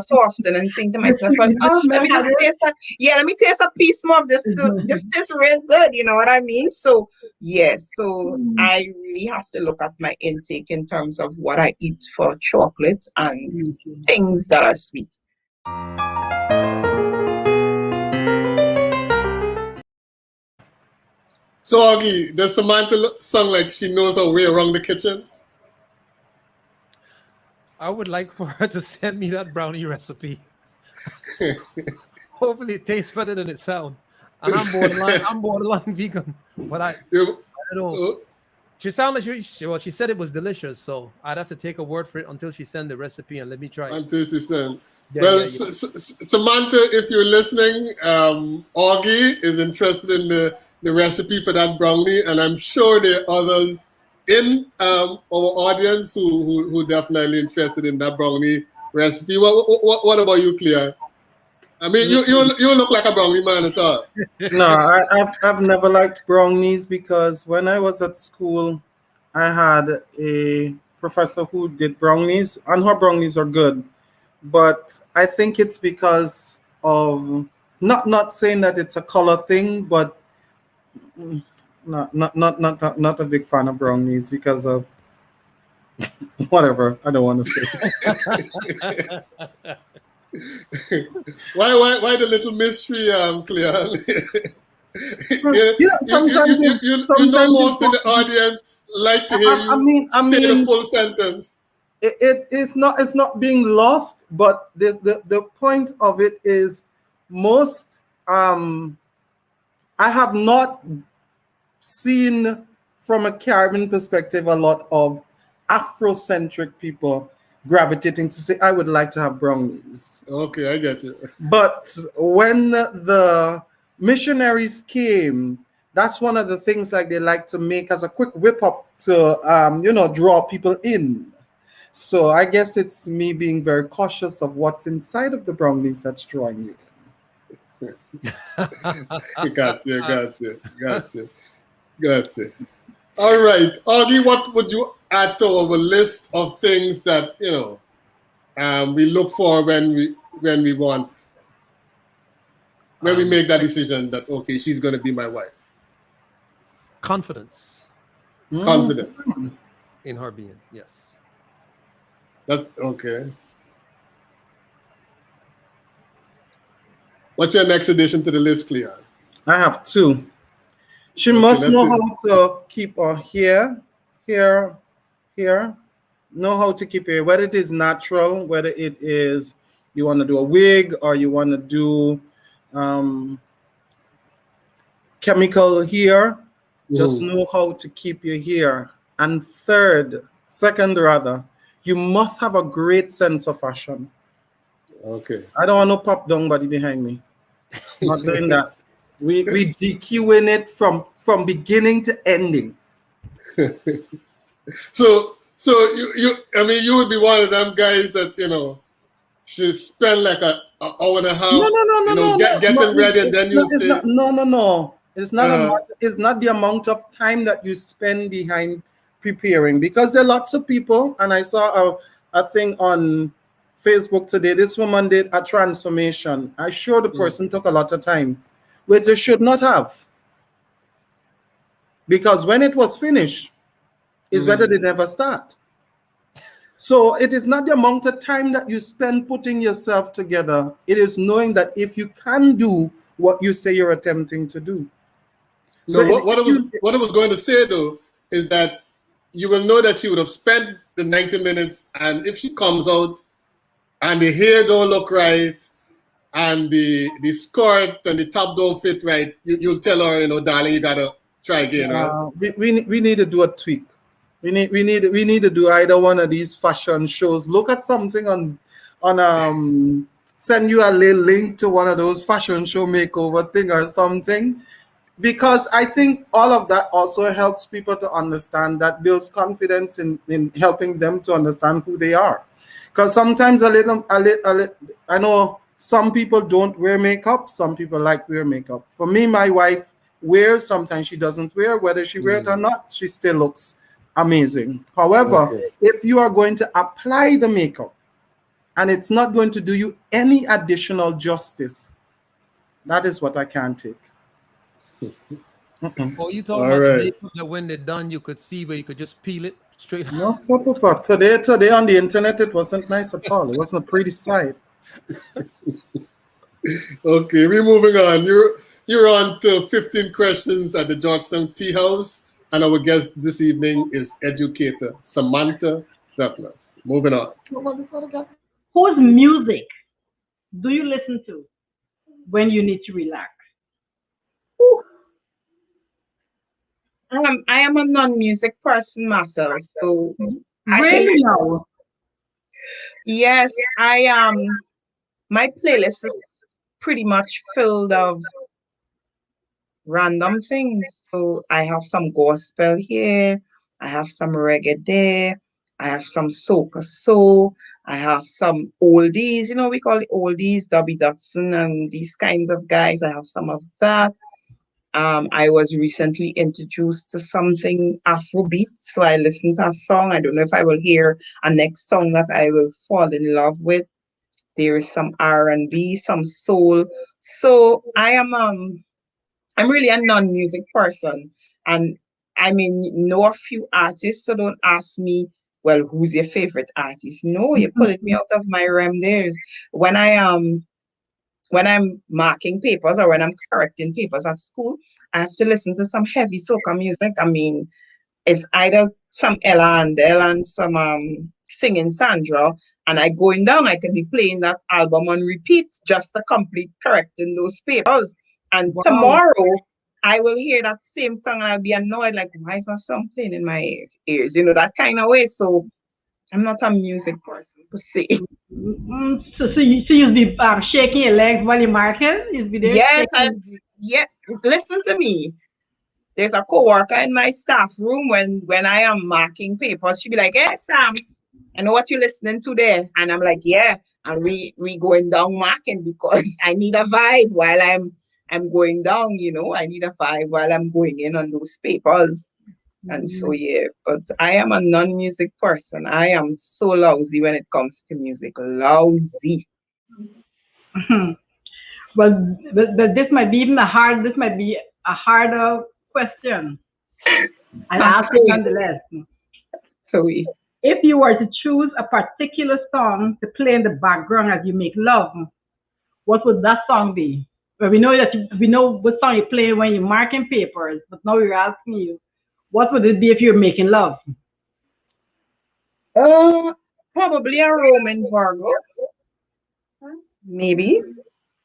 S2: so often and saying to myself, well,
S1: Did the
S2: let
S1: smell
S2: me
S1: had
S2: just taste let me taste a piece more of this to this
S1: it?
S2: tastes real good, you know what I mean? So yes, so I really have to look at my intake in terms of what I eat for chocolate and things that are sweet.
S5: So, Augie, does Samantha sound like she knows her way around the kitchen?
S4: I would like for her to send me that brownie recipe. Hopefully, it tastes better than it sounds. And I'm borderline vegan, but I don't know. She sounded like she said it was delicious, so I'd have to take a word for it until she sent the recipe and let me try it.
S5: Until she sent.
S4: Yeah.
S5: Samantha, if you're listening, Augie is interested in the recipe for that brownie, and I'm sure there are others in our audience who definitely interested in that brownie recipe. What about you, Clea? I mean, you look like a brownie man at all.
S6: No, I've never liked brownies because when I was at school, I had a professor who did brownies, and her brownies are good. But I think it's because of not saying that it's a color thing, but not a big fan of brownies because of whatever. I don't want to say.
S5: Why the little mystery, Clea?
S6: Sometimes
S5: most in the audience like to hear you say the full sentence.
S6: It's not being lost, but the point of it is most I have not seen from a Caribbean perspective a lot of Afrocentric people gravitating to say, I would like to have brownies.
S5: Okay, I get you.
S6: But when the missionaries came, that's one of the things like they like to make as a quick whip up to draw people in. So I guess it's me being very cautious of what's inside of the brownies that's drawing you in.
S5: Gotcha. All right, Augie, what would you add to our list of things that we look for when we make that decision that okay, she's going to be my wife?
S4: Confidence.
S5: Confident
S4: in her being, yes.
S5: That okay. What's your next addition to the list, Clea?
S6: I have two. She must know how to keep her hair, know how to keep it, whether it is natural, whether it is you want to do a wig or you want to do chemical hair, just know how to keep your hair. And second, you must have a great sense of fashion.
S5: Okay.
S6: I don't want no pop down body behind me. Not doing that. We GQing it from beginning to ending.
S5: So I mean, you would be one of them guys that, you know, should spend like an hour and a half, getting ready, and then you'll say,
S6: no. It's not it's not the amount of time that you spend behind preparing, because there are lots of people, and I saw a thing on Facebook today. This woman did a transformation. I'm sure the person took a lot of time, which they should not have. Because when it was finished, it's better they never start. So it is not the amount of time that you spend putting yourself together. It is knowing that if you can do what you say you're attempting to do.
S5: No, so what I was going to say though is that you will know that she would have spent the 90 minutes, and if she comes out and the hair don't look right and the skirt and the top don't fit right, you'll tell her, you know, darling, you gotta try again, right?
S6: We need to do a tweak. We need to do either one of these fashion shows. Look at something on send you a little link to one of those fashion show makeover thing or something, because I think all of that also helps people to understand, that builds confidence in helping them to understand who they are. Because sometimes a little I know some people don't wear makeup, some people like wear makeup. For me, my wife wears, sometimes she doesn't wear. Whether she wears it or not, she still looks amazing. However, if you are going to apply the makeup and it's not going to do you any additional justice, that is what I can't take.
S4: Oh, you talking about the makeup that when they're done you could see, where you could just peel it straight?
S6: No, super. Today on the internet it wasn't nice at all. It wasn't a pretty sight.
S5: Okay, we're moving on. You're on to 15 questions at the Georgetown Tea House, and our guest this evening is Educator Samanta Douglas. Moving on.
S1: Whose music do you listen to when you need to relax?
S2: I am a non-music person myself, so
S1: really no.
S2: Yes, my playlist is pretty much filled of random things. So I have some gospel here, I have some reggae there, I have some soca soul, I have some oldies, you know, we call it oldies, Dobby Dotson and these kinds of guys. I have some of that. I was recently introduced to something Afrobeat, so I listened to a song. I don't know if I will hear a next song that I will fall in love with. There is some R&B, some soul. So I'm really a non-music person, and I mean know a few artists. So don't ask me, well, who's your favorite artist? No, you're pulling me out of my realm. There's when I'm marking papers or when I'm correcting papers at school, I have to listen to some heavy soca music. I mean, it's either some Ella and some singing Sandra, and I going down, I could be playing that album on repeat just to complete correcting those papers. And tomorrow, I will hear that same song and I'll be annoyed, like, why is that song playing in my ears? You know, that kind of way. So I'm not a music person per se.
S1: So you'll be shaking your legs while you're marking? You'll be there.
S2: Yes, listen to me. There's a co-worker in my staff room when I am marking papers. She'll be like, "Hey Sam, I know what you're listening to there." And I'm like, "Yeah." And we going down marking because I need a vibe while I'm going down, you know. I need a vibe while I'm going in on those papers. And so, yeah, but I am a non-music person. I am so lousy when it comes to music. Lousy.
S1: But this might be a harder question. I'll ask it nonetheless.
S2: So
S1: if you were to choose a particular song to play in the background as you make love, what would that song be? Well, we know what song you play when you're marking papers, but now we're asking you, what would it be if you're making love?
S2: Probably a Roman Virgo. Maybe.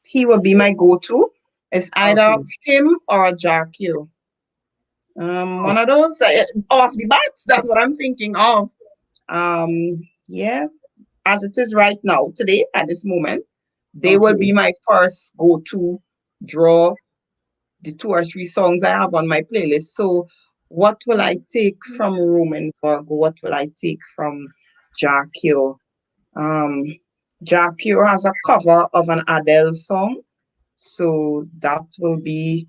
S2: He would be my go-to. It's either him or Jack Hill. One of those off the bat. That's what I'm thinking of. Yeah, as it is right now, today at this moment, they will be my first go-to draw the 2 or 3 songs I have on my playlist. So what will I take from Roman Virgo? What will I take from Jacquio? Jacquio has a cover of an Adele song. So that will be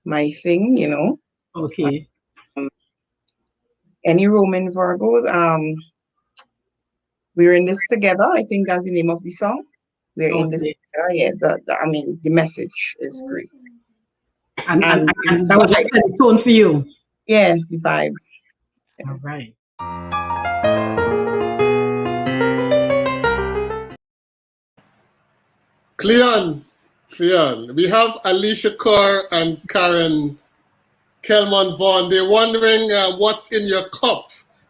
S2: my thing, you know.
S1: Okay.
S2: Any Roman Virgo, we're in this together. I think that's the name of the song. We're in this
S1: Okay.
S2: together. Yeah, I mean, the message is great.
S1: And
S2: And
S1: that was just the tone for you.
S2: yeah, the vibe.
S1: All right.
S5: Cleon, we have Alicia Kaur and Karen Kelman Vaughn. They're wondering what's in your cup.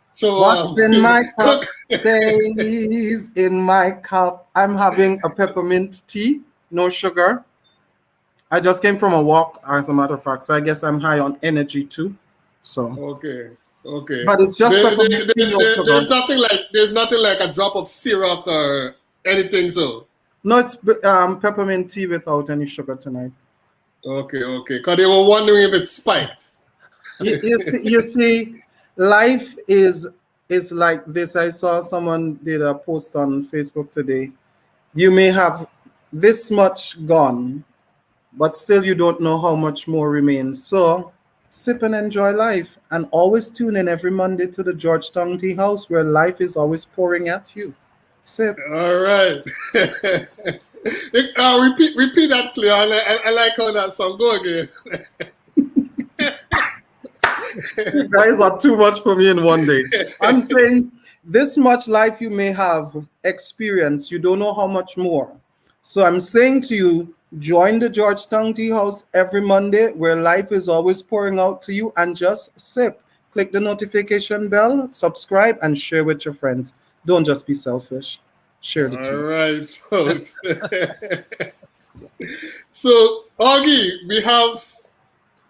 S5: So
S6: what's in my cup stays in my cup. I'm having a peppermint tea, no sugar. I just came from a walk, as a matter of fact, so I guess I'm high on energy too. So
S5: okay.
S6: But it's just peppermint tea, no sugar.
S5: There's nothing like a drop of syrup or anything. So
S6: no, it's peppermint tea without any sugar tonight.
S5: Okay. Because they were wondering if it's spiked.
S6: You see, life is like this. I saw someone did a post on Facebook today. You may have this much gone, but still you don't know how much more remains. So sip and enjoy life, and always tune in every Monday to the Georgetown Tea House, where life is always pouring at you. Sip.
S5: All right. Repeat that, Cleo. I like how that song go again.
S6: You guys are too much for me in one day. I'm saying this much life you may have experienced, you don't know how much more. So I'm saying to you, join the Georgetown Tea House every Monday, where life is always pouring out to you, and just sip. Click the notification bell, subscribe, and share with your friends. Don't just be selfish. Share the tea.
S5: All right, folks. So, Augie, we have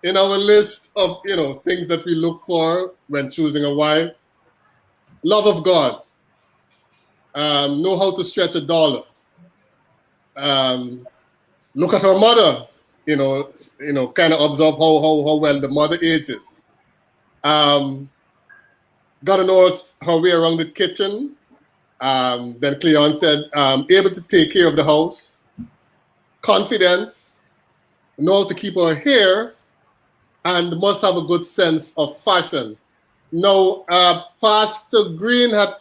S5: in our list of things that we look for when choosing a wife: love of God, know how to stretch a dollar, look at her mother, kind of observe how well the mother ages. Gotta know her way around the kitchen. Then Cleon said, able to take care of the house, confidence, know how to keep her hair, and must have a good sense of fashion. Now, Pastor Green had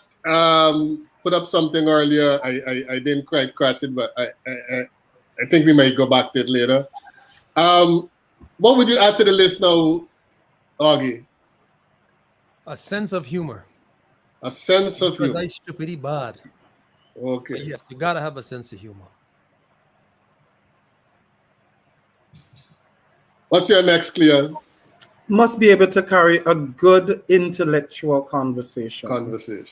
S5: put up something earlier. I didn't quite catch it, but I think we might go back to it later. What would you add to the list now, Augie?
S4: A sense of humor.
S5: A sense of humor.
S4: Because I'm stupidly bad.
S5: Okay.
S4: So yes, you gotta have a sense of humor.
S5: What's your next, Cleon?
S6: Must be able to carry a good intellectual conversation.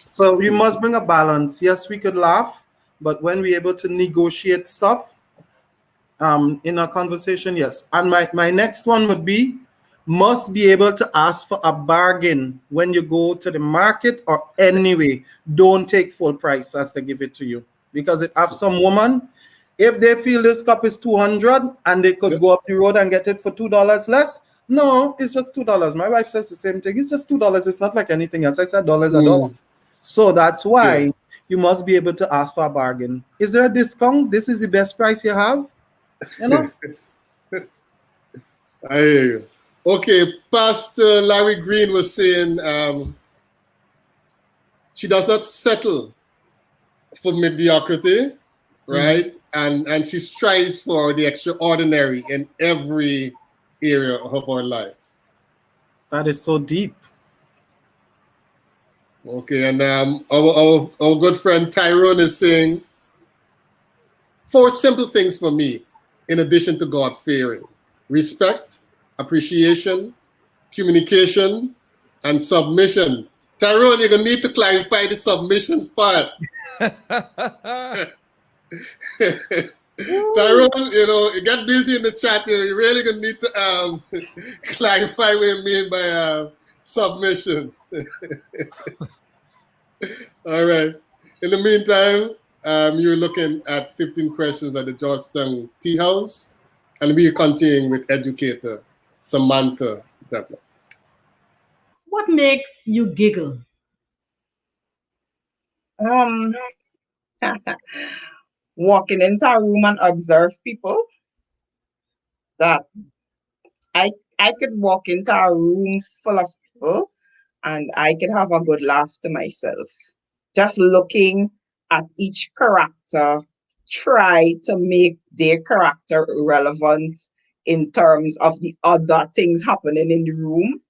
S6: So we must bring a balance. Yes, we could laugh, but when we're able to negotiate stuff in a conversation, yes. And my next one would be, must be able to ask for a bargain when you go to the market or anyway. Don't take full price as they give it to you. Because it have some woman, if they feel this cup is 200 and they could go up the road and get it for $2 less, no, it's just $2. My wife says the same thing. It's just $2. It's not like anything else. I said dollars a dollar. So that's why you must be able to ask for a bargain. Is there a discount? This is the best price you have? You know?
S5: I hear you. Okay, Pastor Larry Green was saying she does not settle for mediocrity, right? And she strives for the extraordinary in every area of her life.
S6: That is so deep.
S5: Okay, and our good friend Tyrone is saying 4 simple things for me, in addition to God-fearing: respect, appreciation, communication, and submission. Tyrone, you're gonna need to clarify the submissions part. Tyrone, you get busy in the chat. You're really gonna need to clarify what you mean by submission. All right. In the meantime, you're looking at 15 questions at the Georgetown Tea House. And we're continuing with Educator Samanta Douglas.
S1: What makes you giggle?
S2: Walking into a room and observe people. That I could walk into a room full of people and I could have a good laugh to myself. Just looking at each character, try to make their character relevant in terms of the other things happening in the room,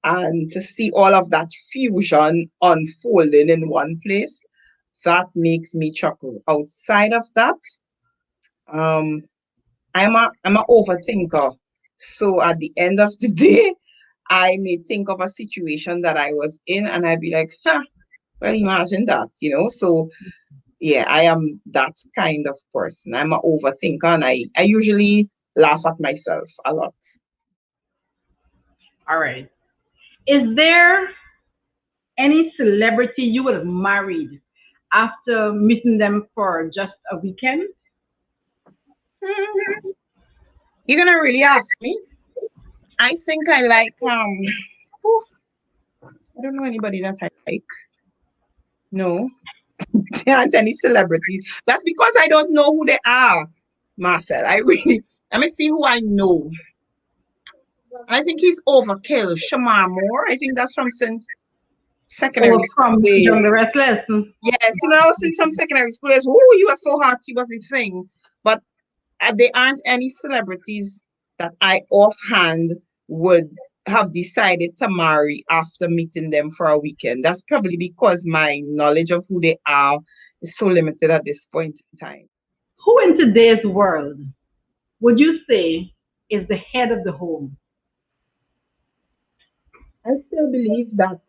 S2: and to see all of that fusion unfolding in one place, that makes me chuckle. Outside of that, um, I'm a overthinker. So at the end of the day, I may think of a situation that I was in and I'd be like, huh, well, imagine that, So yeah, I am that kind of person. I'm an overthinker and I usually laugh at myself a lot.
S1: All right. Is there any celebrity you would have married after meeting them for just a weekend?
S2: You're gonna really ask me? I think I like I don't know anybody that I like. No. There aren't any celebrities. That's because I don't know who they are, Marcel. Let me see who I know. I think he's overkill. Shamar Moore. I think that's from since secondary
S1: Or
S2: school
S1: from
S2: days.
S1: Young the Restless?
S2: Yes, I was since from secondary school days. Oh, he was so hot. He was a thing. But there aren't any celebrities that I offhand would have decided to marry after meeting them for a weekend. That's probably because my knowledge of who they are is so limited at this point in time.
S1: Who in today's world would you say is the head of the home?
S2: I still believe that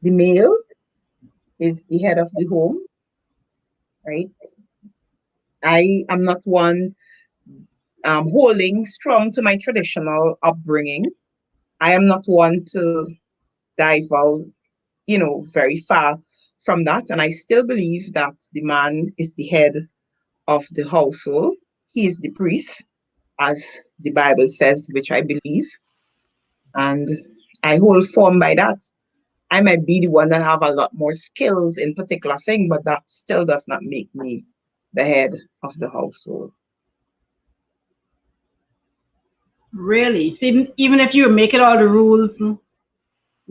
S2: the male is the head of the home, right? I am not one holding strong to my traditional upbringing. I am not one to dive out, very far from that. And I still believe that the man is the head of the household. He is the priest, as the Bible says, which I believe. And I hold firm by that. I might be the one that have a lot more skills in particular thing, but that still does not make me the head of the household.
S1: Really? Even if you're making all the rules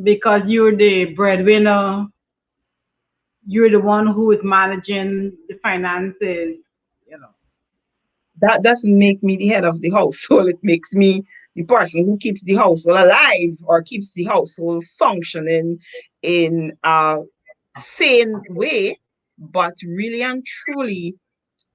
S1: because you're the breadwinner, you're the one who is managing the finances,
S2: That doesn't make me the head of the household. It makes me the person who keeps the household alive or keeps the household functioning in a sane way. But really and truly,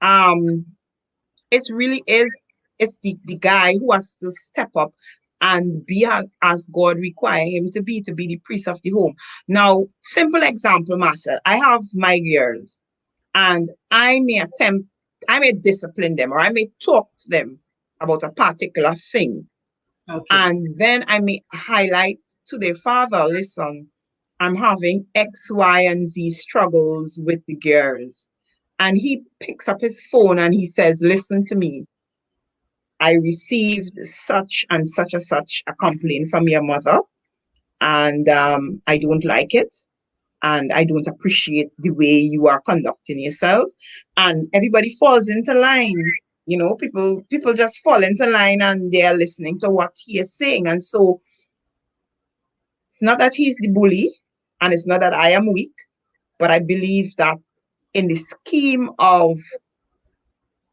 S2: it really is, it's the guy who has to step up and be as God require him to be the priest of the home. Now, simple example, Marcel, I have my girls and I may discipline them or I may talk to them about a particular thing.
S1: Okay.
S2: And then I may highlight to their father, listen, I'm having X, Y, and Z struggles with the girls. And he picks up his phone and he says, listen to me. I received such and such a complaint from your mother, and I don't like it. And I don't appreciate the way you are conducting yourself. And everybody falls into line. People just fall into line and they're listening to what he is saying. And so it's not that he's the bully and it's not that I am weak, but I believe that in the scheme of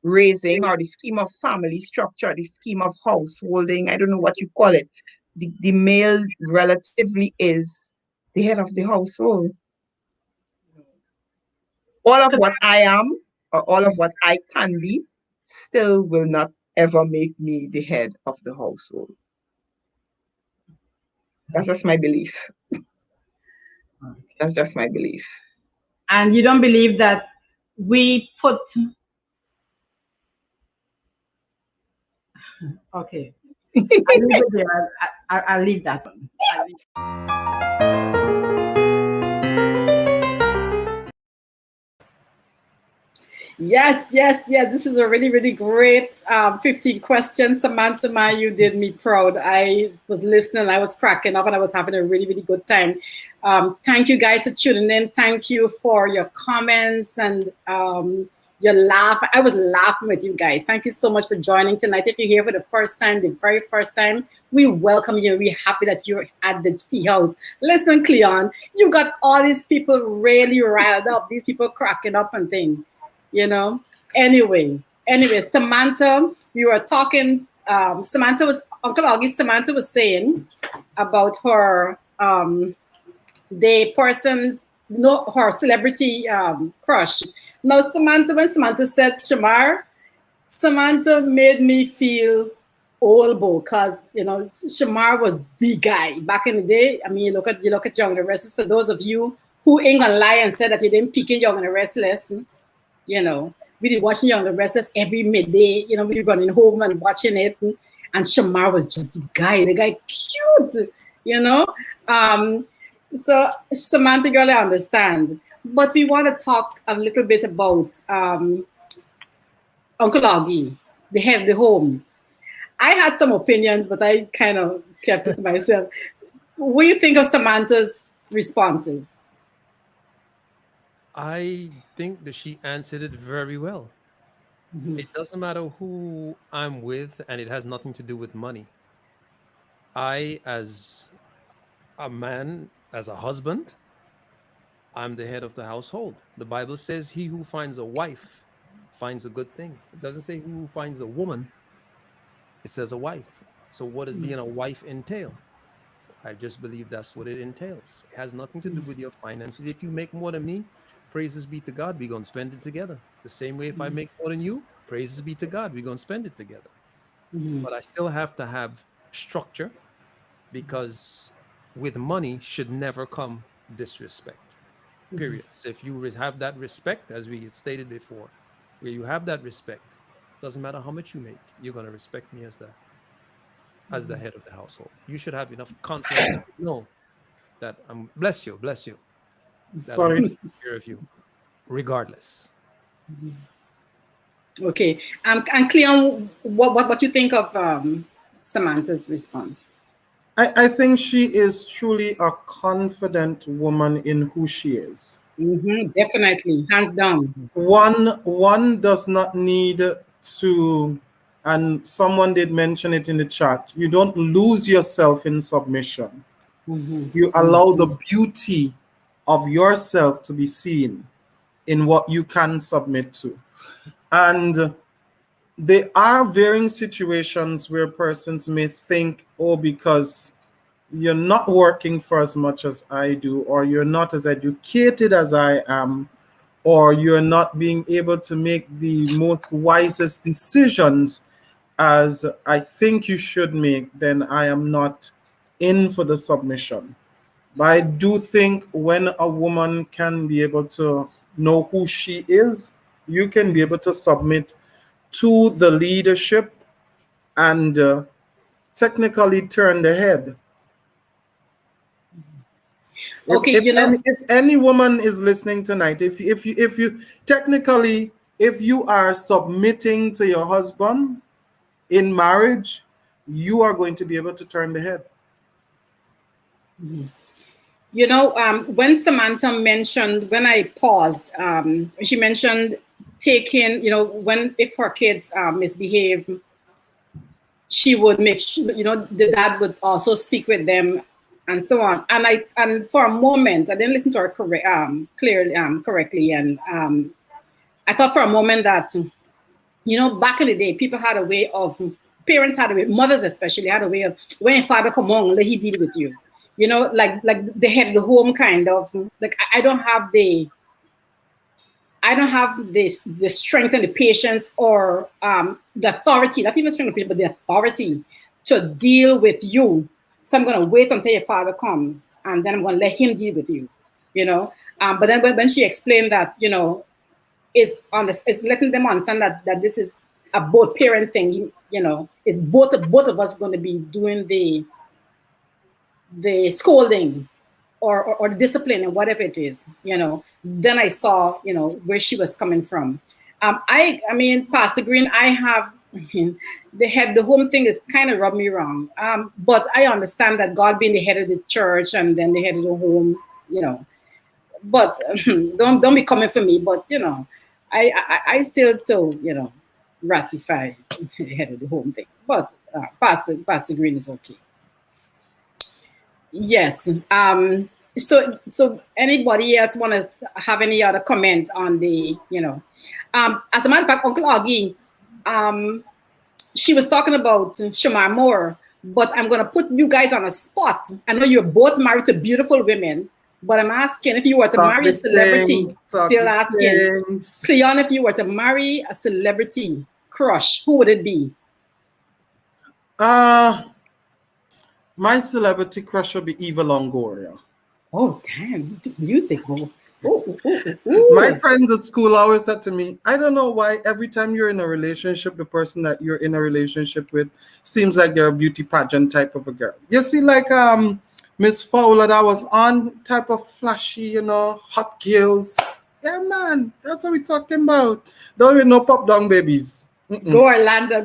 S2: raising or the scheme of family structure, the scheme of householding, I don't know what you call it, the male relatively is the head of the household. All of what I am or all of what I can be still will not ever make me the head of the household. That's just my belief. That's just my belief.
S1: And you don't believe that we put... Okay. I'll leave it there. I'll leave that one.
S3: Yes, yes, yes. This is a really, really great 15 questions. Samantha, you did me proud. I was listening, I was cracking up, and I was having a really, really good time. Thank you guys for tuning in. Thank you for your comments and your laugh. I was laughing with you guys. Thank you so much for joining tonight. If you're here for the first time, the very first time, we welcome you. We're happy that you're at the tea house. Listen, Cleon, you got all these people really riled up, these people cracking up and things. Anyway, Samantha, we were talking, Samantha was saying about her, the person, her celebrity crush. Now, when Samantha said Shamar, Samantha made me feel old because, Shamar was the guy back in the day. I mean, you look at Young and the Restless. For those of you who ain't gonna lie and said that you didn't peek in Young and the Restless, we did watching Young and the Restless every midday. We were running home and watching it, and Shamar was just the guy cute, So Samantha, girl, I understand, but we want to talk a little bit about Uncle Augie, the head of the home. I had some opinions, but I kind of kept it to myself. What do you think of Samantha's responses?
S4: I think that she answered it very well. Mm-hmm. It doesn't matter who I'm with, and it has nothing to do with money. I, as a man, as a husband, I'm the head of the household. The Bible says he who finds a wife finds a good thing. It doesn't say who finds a woman. It says a wife. So what does being a wife entail? I just believe that's what it entails. It has nothing to do with your finances. If you make more than me, praises be to God, we're going to spend it together. The same way if I make more than you, praises be to God, we're going to spend it together. But I still have to have structure, because with money should never come disrespect, period. So if you have that respect, as we stated before, where you have that respect, doesn't matter how much you make, you're going to respect me as the head of the household. You should have enough confidence to know that I'm bless you. That
S6: Sorry.
S4: I'm taking care of you, regardless.
S3: Okay. And Cleon, what you think of Samantha's response?
S6: I think she is truly a confident woman in who she is.
S3: Definitely, hands down.
S6: One does not need to, and someone did mention it in the chat, you don't lose yourself in submission. You allow the beauty of yourself to be seen in what you can submit to. And there are varying situations where persons may think, oh, because you're not working for as much as I do, or you're not as educated as I am, or you're not being able to make the most wisest decisions as I think you should make, then I am not in for the submission. But I do think when a woman can be able to know who she is, you can be able to submit to the leadership and technically turn the head.
S3: Okay,
S6: if any woman is listening tonight, if you technically, if you are submitting to your husband in marriage, you are going to be able to turn the head.
S3: When Samantha mentioned, when I paused, she mentioned taking, if her kids misbehave, she would make sure, the dad would also speak with them and so on. And for a moment, I didn't listen to her correctly. And I thought for a moment that, back in the day, parents had a way, mothers especially had a way of, when your father come on, let he deal with you. Like the head of the home kind of, like I don't have the strength and the patience or the authority, not even strength and patience, but the authority to deal with you. So I'm going to wait until your father comes, and then I'm going to let him deal with you, But then when she explained that, it's letting them understand that this is a both parent thing, it's both of us going to be doing the scolding or the discipline and whatever it is, then I saw, where she was coming from. I mean, Pastor Green, I have the home thing is kind of rubbed me wrong. But I understand that God being the head of the church and then the head of the home, But don't be coming for me. But I still ratify the head of the home thing. But Pastor Green is okay. Yes. So anybody else want to have any other comments on the, as a matter of fact, Uncle Augie, she was talking about Shamar Moore, but I'm going to put you guys on a spot. I know you're both married to beautiful women, but I'm asking if you were to marry a celebrity, still asking. Cleon, if you were to marry a celebrity crush, who would it be?
S6: My celebrity crush would be Eva Longoria.
S3: Oh, damn. Music.
S6: My friends at school always said to me, I don't know why every time you're in a relationship, the person that you're in a relationship with seems like they're a beauty pageant type of a girl. You see, like Miss Fowler that was on, type of flashy, hot girls. Yeah, man, that's what we're talking about. Don't be no pop down babies.
S3: Go Orlando.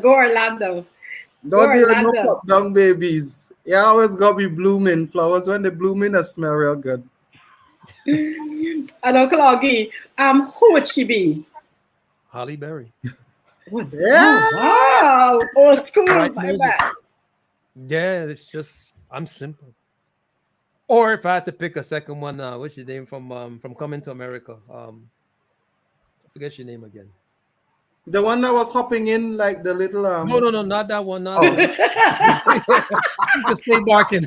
S6: Don't do no pop down babies. You always gotta be blooming. Flowers when they blooming, they smell real good.
S3: And Uncle Augie, who would she be?
S4: Halle Berry.
S3: Yeah. Oh, wow. Old school.
S4: Yeah, it's just I'm simple. Or if I had to pick a second one, what's your name from Coming to America? I forget your name again.
S6: The one that was hopping in like the little
S4: No, not that one. Not that one. Just stay barking.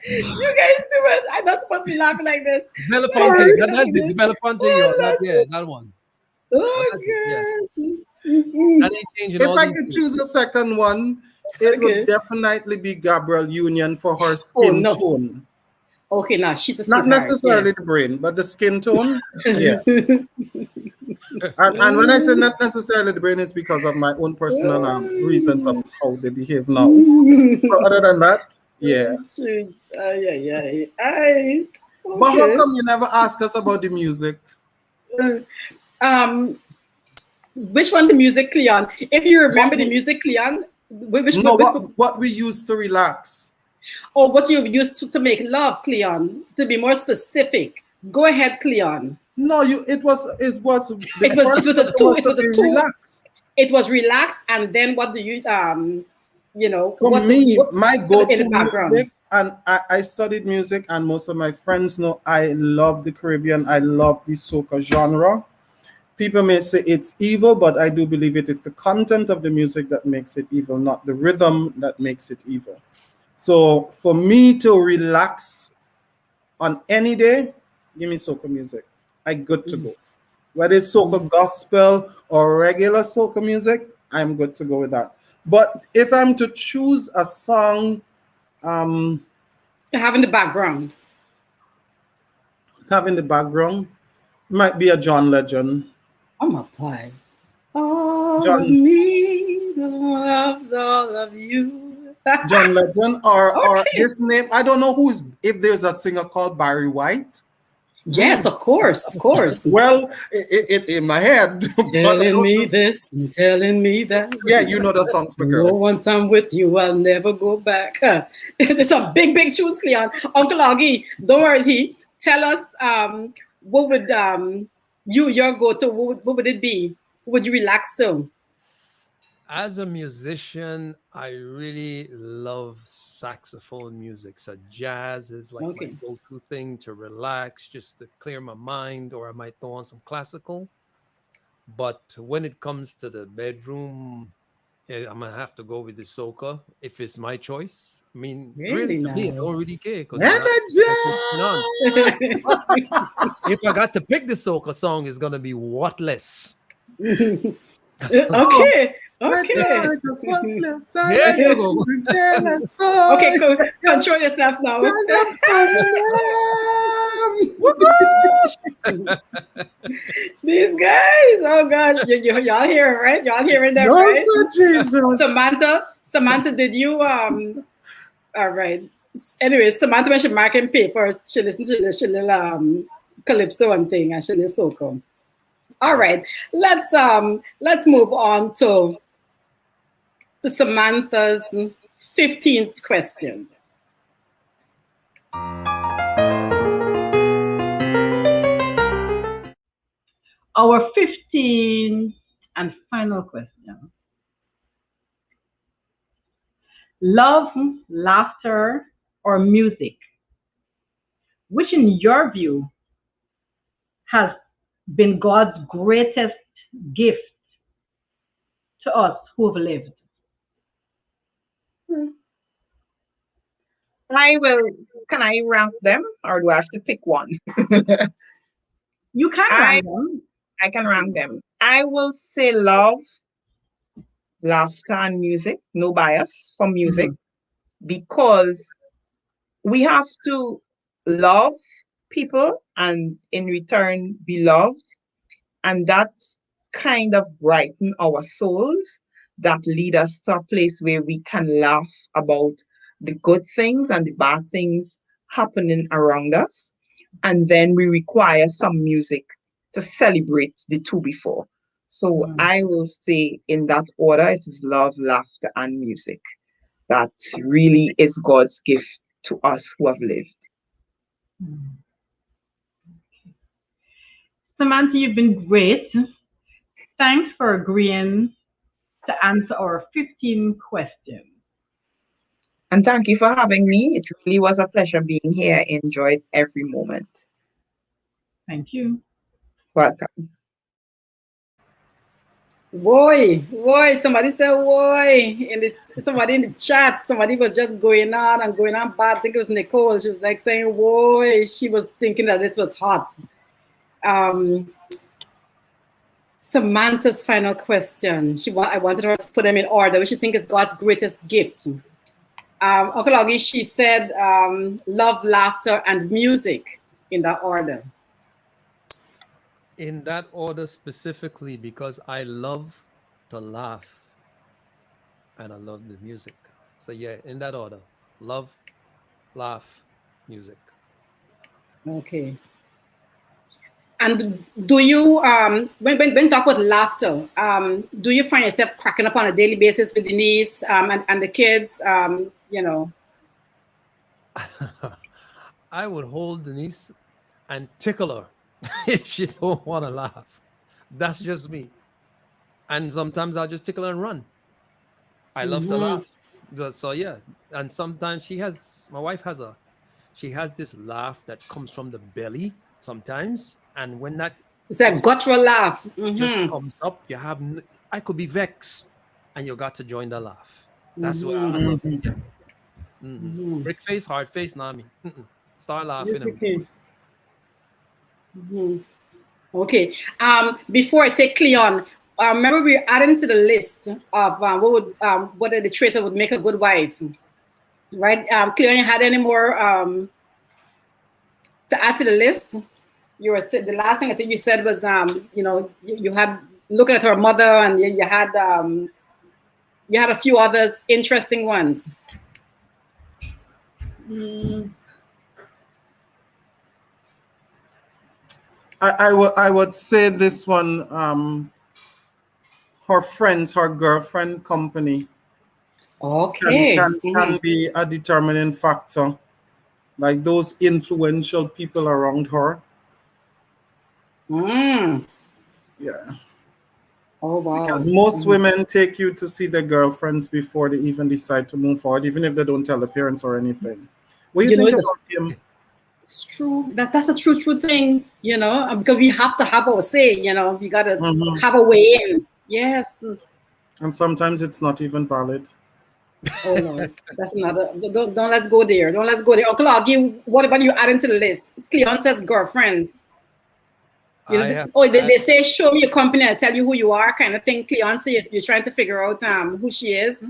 S3: You guys do it. I'm not supposed to be laughing like this.
S4: Belafonte. That's it. Belafonte. That one.
S3: Oh,
S4: God.
S6: If I could choose a second one, it would definitely be Gabrielle Union for her skin tone.
S3: Okay, now she's a
S6: not necessarily the brain, but the skin tone. Yeah. and when I say not necessarily the brain, it's because of my own personal reasons of how they behave now. But other than that, yeah. But how come you never ask us about the music?
S3: Which one, the music, Cleon? If you remember the music, Cleon,
S6: what we used to relax.
S3: Or what you used to make love, Cleon, to be more specific. Go ahead, Cleon.
S6: No, it was a
S3: two. Relaxed. It was relaxed, and then what do you
S6: For me, my go-to music, and I studied music, and most of my friends know I love the Caribbean. I love the soca genre. People may say it's evil, but I do believe it is the content of the music that makes it evil, not the rhythm that makes it evil. So for me to relax on any day, give me soca music. I good to go. Whether it's soca gospel or regular soca music, I'm good to go with that. But if I'm to choose a song,
S3: to have in the background,
S6: might be a John Legend.
S3: Oh my boy. All of me loves all of you.
S6: John Legend or this name, I don't know if there's a singer called Barry White.
S3: Yes, of course.
S6: Well, it in my head.
S3: Telling me this and telling me that.
S6: Yeah, you know the songs for girl.
S3: Once I'm with you, I'll never go back. There's some big tunes, Cleon. Uncle Augie, don't worry. Tell us what would your go-to, what would it be? Would you relax to?
S4: As a musician, I really love saxophone music. So jazz is like my go-to thing to relax, just to clear my mind, or I might throw on some classical. But when it comes to the bedroom, I'm gonna have to go with the soca if it's my choice. I mean, really to me, I don't really care because if I got to pick the soca song, it's gonna be Whatless.
S3: Okay.
S4: There you go.
S3: Okay, control yourself now. These guys, oh gosh, y'all hearing, right? Y'all hearing that, right?
S6: Jesus.
S3: Samantha, did you all right? Anyway, Samantha, when she marking papers, she listened to the little calypso and thing, and she listened so cool. All right, let's move on to Samantha's 15th question.
S1: Our 15th and final question. Love, laughter, or music? Which in your view has been God's greatest gift to us who have lived?
S2: Can I rank them or do I have to pick one?
S1: You can rank them.
S2: I can rank them. I will say love, laughter, and music. No bias for music, because we have to love people and in return be loved. And that kind of brighten our souls, that lead us to a place where we can laugh about the good things and the bad things happening around us. And then we require some music to celebrate the two before. So I will say in that order, it is love, laughter, and music. That really is God's gift to us who have lived.
S1: Samantha, you've been great. Thanks for agreeing to answer our 15 questions.
S2: And thank you for having me. It really was a pleasure being here. I enjoyed every moment.
S1: Thank you.
S2: Welcome.
S3: Boy, somebody said boy. Somebody in the chat, somebody was just going on bad. I think it was Nicole. She was like saying boy. She was thinking that this was hot. Samantha's final question. I wanted her to put them in order. What she think is God's greatest gift. Uncle Augie, she said love, laughter, and music in that order.
S4: In that order specifically, because I love to laugh and I love the music. So yeah, in that order: love, laugh, music.
S3: Okay. And do you, when talk about laughter, do you find yourself cracking up on a daily basis with Denise and the kids? You know.
S4: I would hold Denise and tickle her if she don't want to laugh. That's just me. And sometimes I'll just tickle her and run. I love to laugh. So yeah. And sometimes my wife has this laugh that comes from the belly sometimes. And when that
S3: it's a guttural laugh
S4: just comes up, I could be vexed and you got to join the laugh. That's what I love. Yeah. Brick face, hard face, not me. Start laughing.
S3: Okay. Before I take Cleon, remember we added to the list of what are the traits that would make a good wife, right? Cleon, you had any more to add to the list? The last thing I think you said was you had looking at her mother, and you had a few others interesting ones.
S6: I would say this one, her girlfriend company
S3: okay
S6: can be a determining factor, like those influential people around her. Yeah.
S3: Oh wow.
S6: Because most women take you to see their girlfriends before they even decide to move forward, even if they don't tell the parents or anything. What do you think about him?
S3: It's true. That's a true thing, because we have to have our say, we got to have a way in. Yes.
S6: And sometimes it's not even valid.
S3: Oh no, that's another. Don't let's go there. Don't let's go there. Uncle Augie, what about you adding to the list? Cleon says girlfriend. They say show me your company, I'll tell you who you are, kind of thing. Cleon say you're trying to figure out who she is.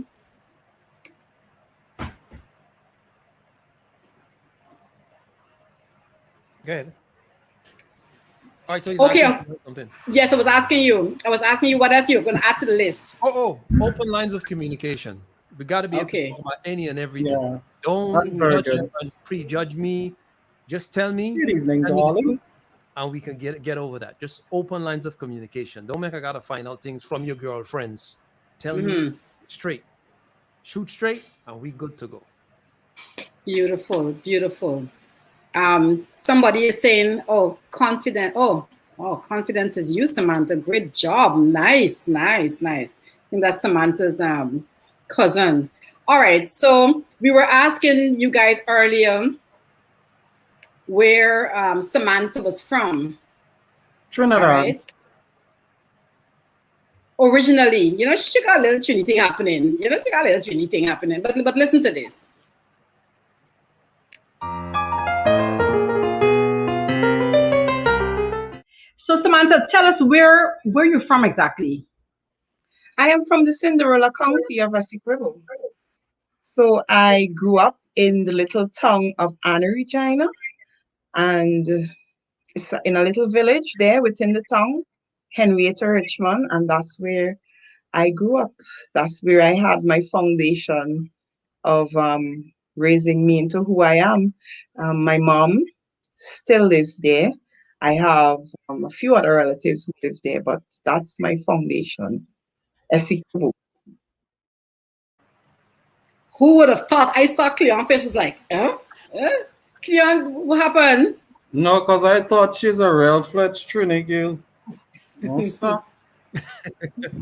S4: Good. All right, so
S3: okay. Yes, I was asking you what else you're going to add to the list.
S4: Open lines of communication. We got to be able to talk about any and everything. Don't
S6: That's very
S4: judge
S6: good.
S4: and prejudge me. Just tell me,
S6: Good evening,
S4: tell me the
S6: darling.
S4: truth, and we can get over that. Just open lines of communication. Don't make I gotta find out things from your girlfriends. Tell me straight. Shoot straight, and we good to go.
S3: Beautiful, beautiful. Somebody is saying, oh, confident. Oh, confidence is you, Samantha. Great job. Nice, nice, nice. I think that's Samantha's cousin. All right. So we were asking you guys earlier where Samantha was from.
S6: Trinidad.
S3: All right. Originally, you know, she got a little Trinity thing happening. But listen to this.
S1: So Samantha, tell us where you're from exactly.
S2: I am from the Cinderella County of Essequibo. So I grew up in the little town of Anna Regina, and it's in a little village there within the town, Henrietta Richmond, and that's where I grew up. That's where I had my foundation of raising me into who I am. My mom still lives there. I have a few other relatives who live there, but that's my foundation. Essequibo.
S3: Who would have thought? I saw Cleon face was like, Cleon, what happened?
S6: No, because I thought she's a real-fledged Trini girl. No, sir.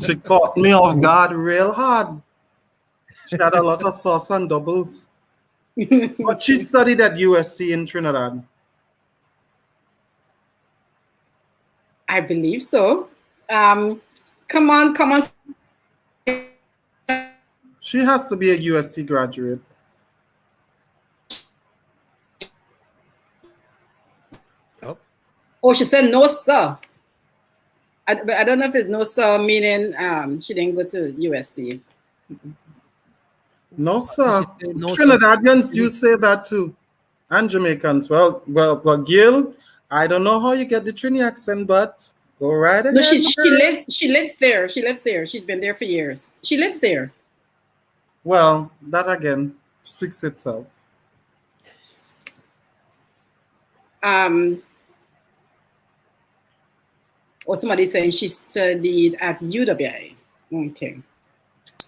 S6: She caught me off guard real hard. She had a lot of sauce and doubles. But she studied at USC in Trinidad.
S3: I believe so. Come on.
S6: She has to be a USC graduate.
S3: Oh, she said no, sir. I don't know if it's no, sir, meaning she didn't go to USC.
S6: No, sir.
S4: No,
S6: Trinidadians do say that too. And Jamaicans. Well, Gil, I don't know how you get the Trini accent, but go right ahead.
S3: No, she lives there. She lives there. She's been there for years. She lives there.
S6: Well, that again speaks for itself.
S3: Or somebody saying she studied at UWI. Okay.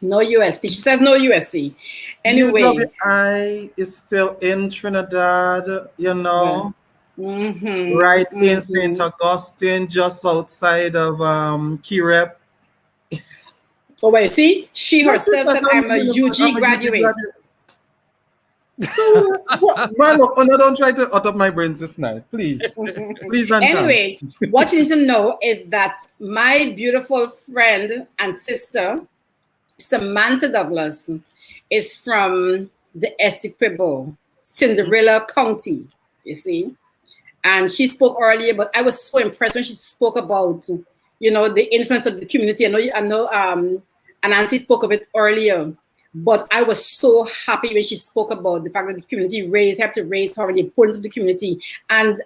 S3: No USC. She says no USC. Anyway.
S6: UWI is still in Trinidad, you know.
S3: Yeah.
S6: Right in St. Augustine, just outside of Kirep.
S3: Oh, wait, see? She herself said I'm a UG graduate.
S6: So, man, look, don't try to out of my brains this night, please. Please.
S3: Anyway, what you need to know is that my beautiful friend and sister, Samanta Douglas, is from the Essequibo, Cinderella County, you see. And she spoke earlier, but I was so impressed when she spoke about, you know, the influence of the community. I know, and Nancy spoke of it earlier. But I was so happy when she spoke about the fact that the community have to raise her, the importance of the community. And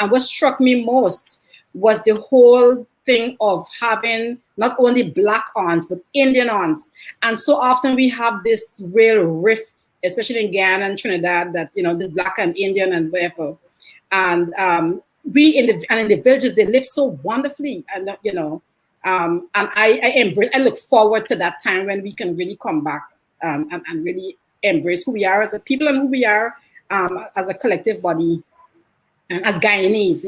S3: what struck me most was the whole thing of having not only Black aunts, but Indian aunts. And so often we have this real rift, especially in Guyana and Trinidad, that, you know, this Black and Indian and whatever. And in the villages, they live so wonderfully. And, you know, and I look forward to that time when we can really come back. And really embrace who we are as a people and who we are as a collective body and as Guyanese.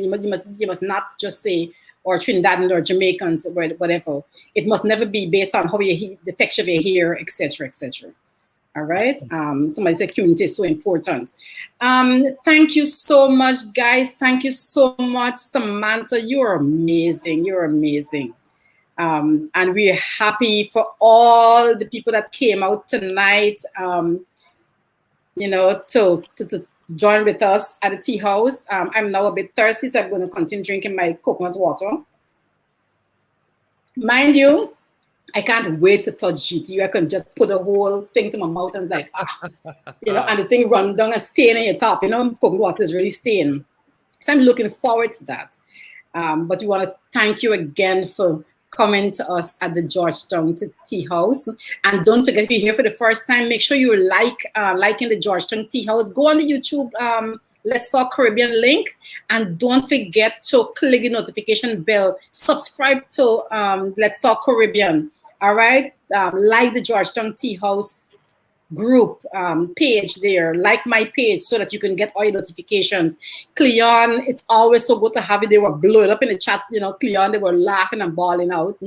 S3: You must not just say or Trinidadians or Jamaicans or whatever. It must never be based on how the texture of your hair, etc., etc. All right. Somebody said community is so important. Thank you so much, guys. Thank you so much, Samantha. You're amazing. You're amazing. And we're happy for all the people that came out tonight, you know, to join with us at the tea house. I'm now a bit thirsty, so I'm going to continue drinking my coconut water. Mind you, I can't wait to touch GT. I can just put the whole thing to my mouth and like, you know, and the thing run down and stain in your top. You know, coconut water is really stained. So I'm looking forward to that. But we want to thank you again for comment to us at the Georgetown Tea House. And don't forget, if you're here for the first time, make sure you liking the Georgetown Tea House. Go on the YouTube Let's Talk Caribbean link, and don't forget to click the notification bell. Subscribe to Let's Talk Caribbean. All right, like the Georgetown Tea House group page there, like my page, so that you can get all your notifications. Cleon, it's always so good to have you. They were blowing up in the chat, you know, Cleon, they were laughing and bawling out.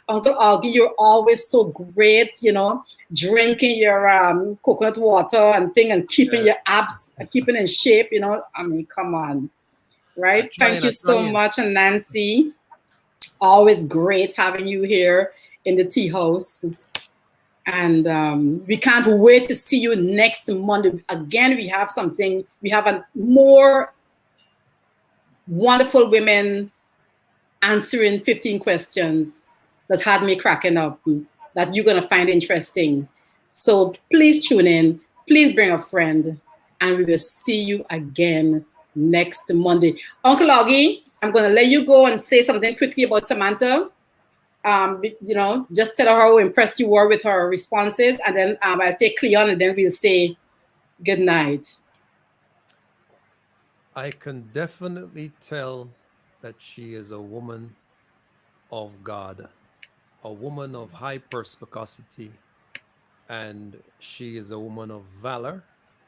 S3: Uncle Augie, you're always so great, you know, drinking your coconut water and thing, and keeping your abs, keeping in shape, you know. I mean, come on, right? Thank you so much. And Nancy, always great having you here in the tea house. And we can't wait to see you next Monday. Again, we have something, we have a more wonderful women answering 15 questions that had me cracking up, that you're gonna find interesting. So please tune in, please bring a friend, and we will see you again next Monday. Uncle Augie, I'm gonna let you go and say something quickly about Samantha. You know, just tell her how impressed you were with her responses, and then I'll take Cleon, and then we'll say good night.
S4: I can definitely tell that she is a woman of God, a woman of high perspicacity, and she is a woman of valor.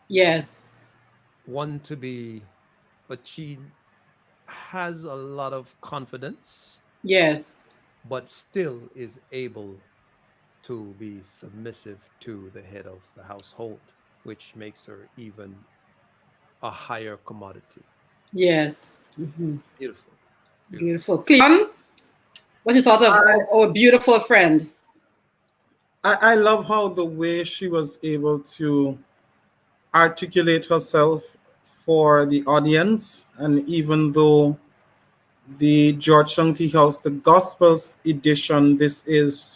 S3: Yes.
S4: One to be, but she has a lot of confidence.
S3: Yes.
S4: But still is able to be submissive to the head of the household, which makes her even a higher commodity.
S3: Yes. Mm-hmm.
S4: Beautiful.
S3: Beautiful. Cleon, what you thought of our beautiful friend?
S6: I love how the way she was able to articulate herself for the audience, and even though the Georgetown Tea House, the Gospels edition,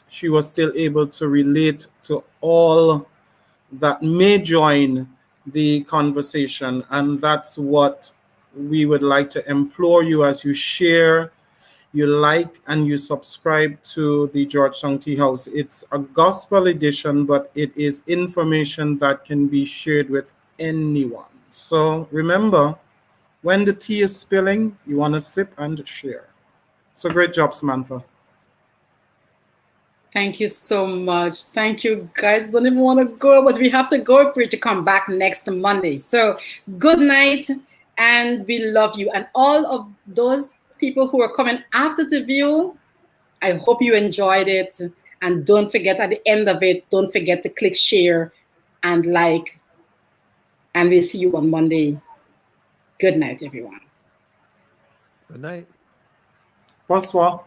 S6: she was still able to relate to all that may join the conversation. And that's what we would like to implore you as you share, you like, and you subscribe to the Georgetown Tea House. It's a gospel edition, but it is information that can be shared with anyone. So remember, when the tea is spilling, you want to sip and share. So great job, Samantha.
S3: Thank you so much. Thank you, guys. Don't even want to go, but we have to go for you to come back next Monday. So good night, and we love you. And all of those people who are coming after the view, I hope you enjoyed it. And don't forget, at the end of it, don't forget to click share and like. And we'll see you on Monday. Good night, everyone.
S4: Good night.
S6: Bonsoir.